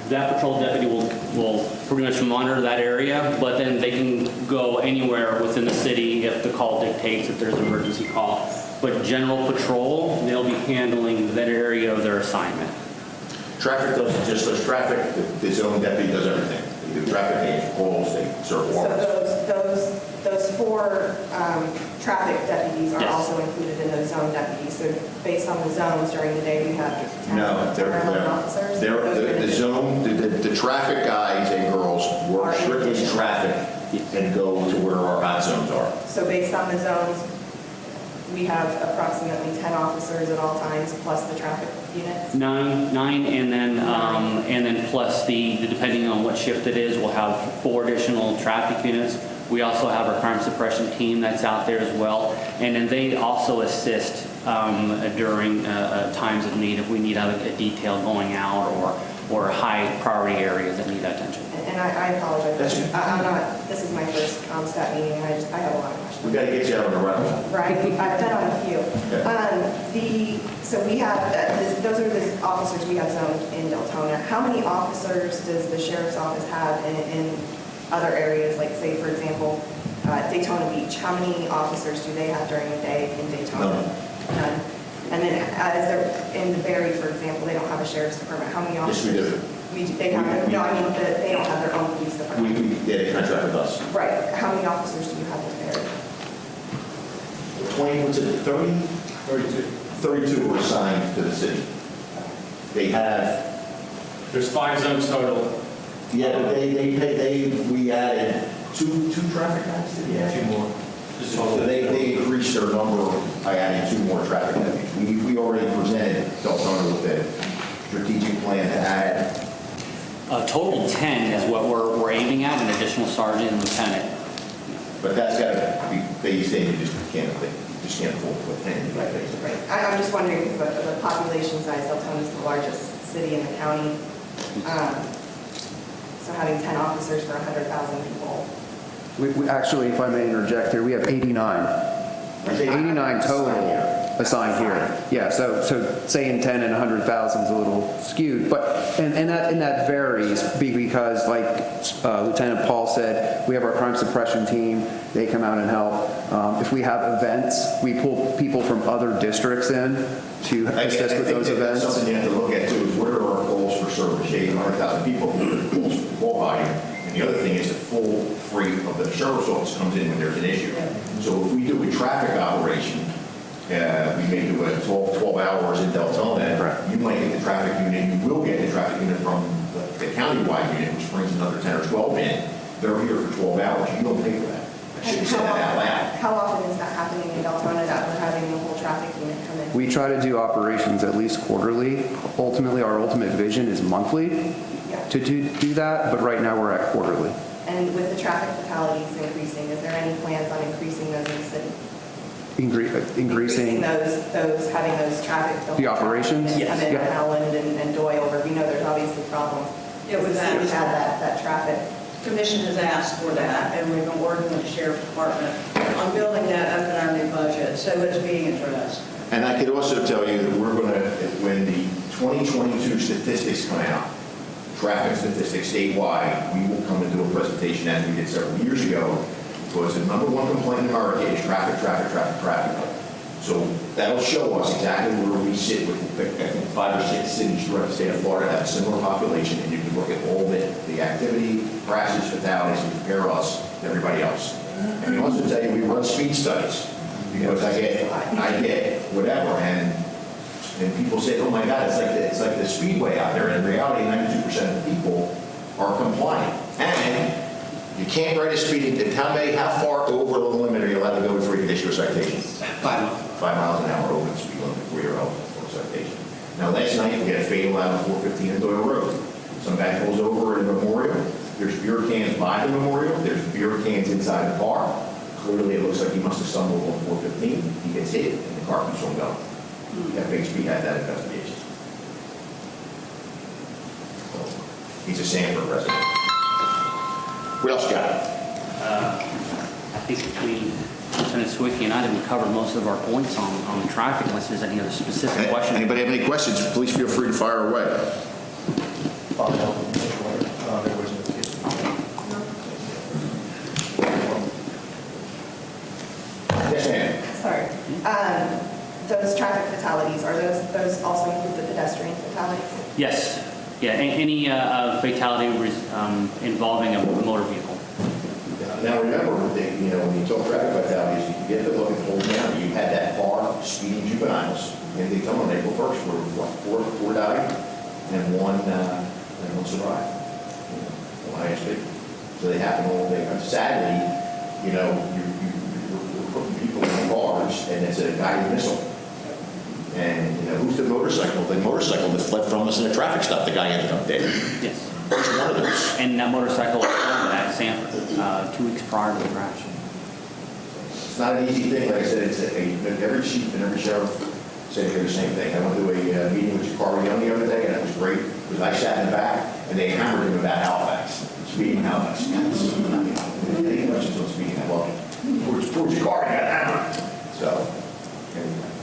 that patrol deputy will pretty much monitor that area, but then they can go anywhere within the city if the call dictates, if there's an emergency call. But general patrol, they'll be handling that area of their assignment. Traffic doesn't just does traffic, the zone deputy does everything. They do traffic, they answer calls, they serve warrants. So those 4 traffic deputies are Yes. also included in those zone deputies. So based on the zones during the day, we have 10 No, or 11 officers. the zone, the traffic guys and girls work Are strictly individual. traffic and go to where our hot zones are. So based on the zones, we have approximately 10 officers at all times, plus the traffic units. 9, and then plus the depending on what shift it is, we'll have 4 additional traffic units. We also have our crime suppression team that's out there as well, and then they also assist during times of need if we need a detail going out or high priority areas that need attention. And I apologize. I'm not, this is my first CompStat meeting, and I have a lot of questions. We got to get you out on the run. Right, I've been on a few. So we have, those are the officers we have zoned in Deltona. How many officers does the sheriff's office have in other areas, like say, for example, Daytona Beach? How many officers do they have during the day in Daytona? None. And then as they're in the Berry, for example, they don't have a sheriff's department. How many Yes, officers? we do. They have, no, I mean, they don't have their own police department. They contract with us. Right, how many officers do you have in Berry? 20, what's it, 30? 32 were assigned to the city. They have, There's 5 zones total. yeah, but we added two traffic guys to the add? 2 more. So they increased their number by adding 2 more traffic deputies. We already presented Deltona with a strategic plan to add. Total 10 is what we're aiming at, an additional sergeant and lieutenant. But that's got to be phased in, you just can't afford to put 10 in that phase. Right, I'm just wondering, because the population size, Deltona is the largest city in the county. So having 10 officers for 100,000 people. We actually, if I may interject here, we have 89. 89 total assigned here. Yeah, so saying 10 and 100,000 is a little skewed, but, and that varies because like Lieutenant Paul said, we have our crime suppression team, they come out and help. If we have events, we pull people from other districts in to assist with those events. That's something you have to look at too, is what are our goals for service? Yeah, 100,000 people, what are the goals for ball volume? And the other thing is the full freight of the sheriff's office comes in when there's an issue. So if we do a traffic operation, we may do a 12 hours in Deltona, you might get the traffic unit, you will get the traffic unit from the countywide unit, which brings another 10 or 12 in. They're here for 12 hours, you don't pay for that. I shouldn't say that out loud. How often is that happening in Deltona, that we're having the whole traffic unit come in? We try to do operations at least quarterly. Ultimately, our ultimate vision is monthly to do that, but right now we're at quarterly. And with the traffic fatalities increasing, is there any plans on increasing those in the city? Increasing those, having those traffic. The operations? Come in Yeah. Howland and Doyle, where we know there's obviously problems. Yeah, with The city that. had that traffic. Commission has asked for that, and we've been working with the sheriff's department on building that up in our new budget, so it's being addressed. And I could also tell you that we're going to, when the 2022 statistics come out, traffic statistics statewide, we will come and do a presentation as we did several years ago because the number one complaint in America is traffic, traffic, traffic, traffic. So that'll show us exactly where we sit with, I think, 5 or 6 cities throughout the state of Florida have a similar population, and you can look at all the activity, crashes, fatalities, and compare us to everybody else. And we also tell you we run speed studies, because I get whatever, and people say, oh my God, it's like the speedway out there. In reality, 92% of the people are compliant. And you can't write a speeding, tell me how far over the limit are you allowed to go before you can issue a citation? 5 miles. 5 miles an hour over the speed limit before you're eligible for a citation. Now, last night, we had a fatal out on 415 in Doyle Road. Some guy pulls over at a memorial. There's beer cans by the memorial. There's beer cans inside the car. Clearly, it looks like he must have stumbled on 415. He gets hit, and the car keeps on going. FHP had that investigation. So, he's a Sanford resident. What else you got? I think between Lieutenant Sawicki and I, that we covered most of our points on the traffic, unless there's any other specific question. Anybody have any questions? Please feel free to fire away. Yes, ma'am. Sorry. Those traffic fatalities, are those also include the pedestrian fatalities? Yes. Yeah, any fatality involving a motor vehicle. Now remember, when you talk traffic fatalities, you get to look at the whole county. You had that car speeding juveniles, and they come on April 1st, where four died, and one survived. On ISP. So they happen all day. Sadly, you're putting people in cars, and it's a guided missile. And who's the motorcycle? The motorcycle that fled from us in a traffic stop. The guy ended up dead. Yes. Which one of those? And that motorcycle was found at Sanford 2 weeks prior to the crash. It's not an easy thing. Like I said, every chief and every sheriff said the same thing. I went to a meeting with Carl Young the other day, and it was great because I sat in the back, and they hammered him about Halifax, speeding Halifax. Any questions on speeding? I love it. Towards your car, you got hammered. So,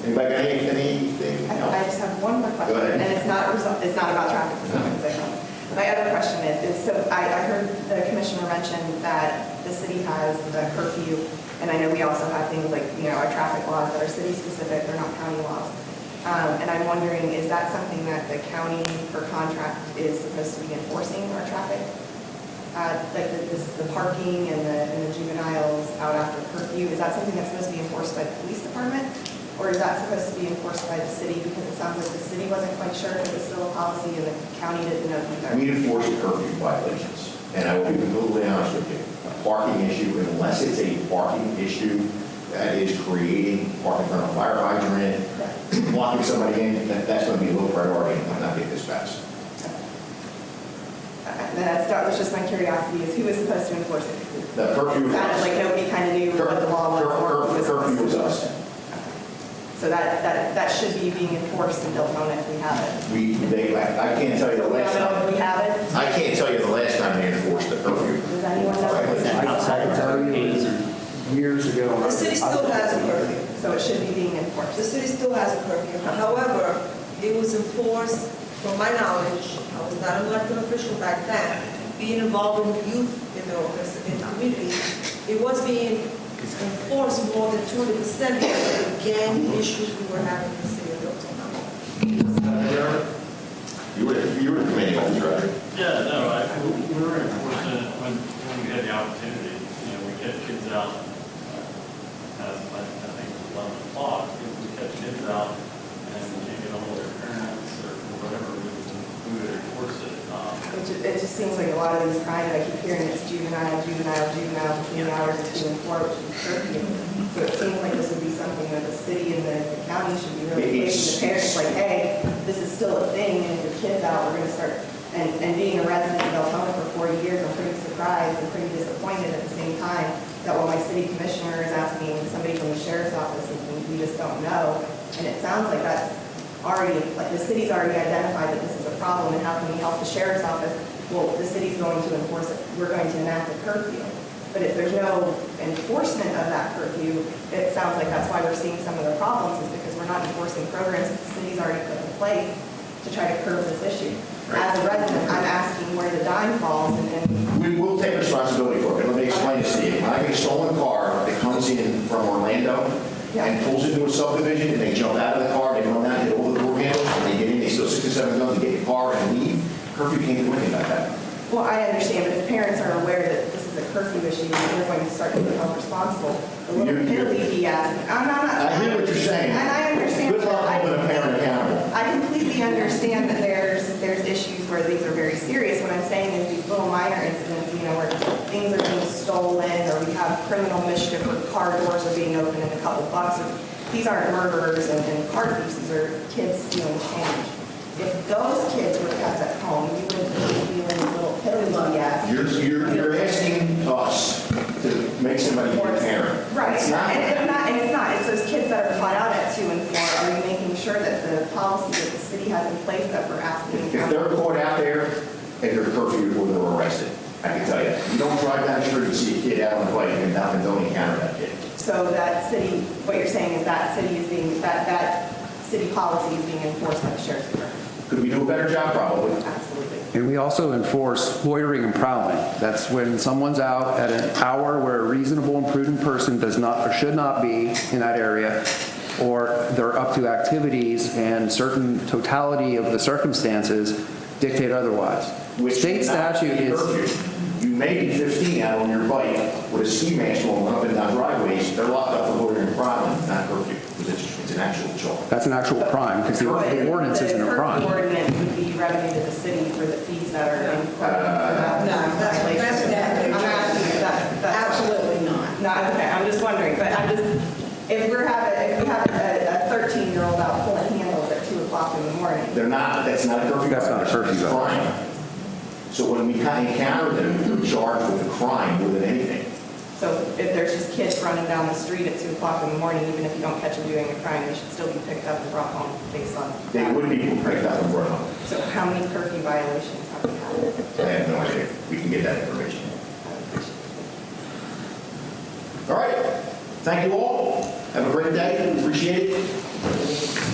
anybody got anything else? I just have one more question. Go ahead. And it's not about traffic. My other question is so I heard the commissioner mention that the city has a curfew, and I know we also have things like, our traffic laws that are city specific, they're not county laws. And I'm wondering, is that something that the county per contract is supposed to be enforcing our traffic? Like the parking and the juveniles out after curfew, is that something that's supposed to be enforced by the police department? Or is that supposed to be enforced by the city? Because it sounds like the city wasn't quite sure if it was still a policy and the county didn't know either. We enforce the curfew violations. And I will be completely honest with you. A parking issue, unless it's a parking issue that is creating parking in front of a fire hydrant, blocking somebody in, that's going to be a low priority and might not get dispatched. That was just my curiosity, is who was supposed to enforce it? The curfew It sounded like nobody kind of knew what the law was. Curfew was us. So that should be being enforced in Deltona if we have it. I can't tell you the We last don't know if time. we have it. I can't tell you the last time they enforced the curfew. Does anyone know? Outside of hurricanes or Years ago. The city still has a curfew. So it should be being enforced. The city still has a curfew. However, it was enforced, from my knowledge, I was not an elected official back then, being involved with youth in the office, in the community, it was being enforced more than 200% because of the gang issues we were having in the city of Deltona. You were the commanding officer, right? Yeah, no, we were enforcing it when we had the opportunity. We kept kids out, I think it was 11 o'clock, we kept kids out and we can't get hold of their parents or whatever, we would enforce it. It just seems like a lot of these crimes, I keep hearing it's juvenile between the hours of 2 and 4, which is curfew. So it seems like this would be something that the city and the county should be really pushing the parents, like, hey, this is still a thing, and if your kid's out, we're going to start. And being a resident of Deltona for 40 years, I'm pretty surprised and pretty disappointed at the same time that when my city commissioner is asking somebody from the sheriff's office, and we just don't know. And it sounds like that's already, like the city's already identified that this is a problem, and how can we help the sheriff's office? Well, the city's going to enforce it. We're going to enact a curfew. But if there's no enforcement of that curfew, it sounds like that's why we're seeing some of the problems, is because we're not enforcing programs that the city's already put in place to try to curb this issue. Right. As a resident, I'm asking where the dime falls, and We will take responsibility for it. Let me explain this to you. when I get a stolen car that comes in from Orlando and pulls into a subdivision, and they jump out of the car, they run down, hit all the door handles, and they get in, they steal 6 or 7 guns, they get the car and leave, curfew can't do anything about that. Well, I understand, but if parents are aware that this is a curfew issue, and they're going to start to become responsible, the little penalty he asked, I'm not. I hear what you're saying. And I understand. Good luck holding a parent accountable. I completely understand that there's issues where these are very serious. What I'm saying is these little minor incidents, where things are being stolen, or we have criminal mischief, or car doors are being opened in a couple bucks. These aren't murderers and car thieves. These are kids stealing change. If those kids were kept at home, you wouldn't be dealing with little penalty ads. You're asking us to make somebody be a parent. Right, It's not. and it's not. It's those kids that are caught out at 2 and 4. Are you making sure that the policy that the city has in place that we're asking? If they're caught out there and they're curfewed or they're arrested, I can tell you, you don't drive down the street and see a kid out on the bike and don't encounter that kid. So that city, what you're saying is that city is being, that city policy is being enforced by the sheriff's department? Could we do a better job? Probably. Absolutely. And we also enforce loitering and prowling. That's when someone's out at an hour where a reasonable and prudent person does not or should not be in that area, or they're up to activities and certain totality of the circumstances dictate otherwise. State statute is... You may be 15 out on your bike with a ski mask on up and down driveways. They're locked up for loitering and prowling, not curfew, because it's an actual charge. That's an actual crime, because the ordinance isn't a crime. The ordinance would be revenue to the city for the fees that are in for that. No, that's I'm asking you, that's Absolutely not. not, okay, I'm just wondering, but I'm just, if we have a 13-year-old out pulling handles at 2 o'clock in the morning. That's not a curfew. That's not a curfew It's a crime. So when we kind of encounter them, they're charged with a crime more than anything. So if there's just kids running down the street at 2 o'clock in the morning, even if you don't catch them doing a crime, they should still be picked up and brought home based on They that. would be picked up and brought home. So how many curfew violations have we had? I have no idea. We can get that information. All right. Thank you all. Have a great day. Appreciate it.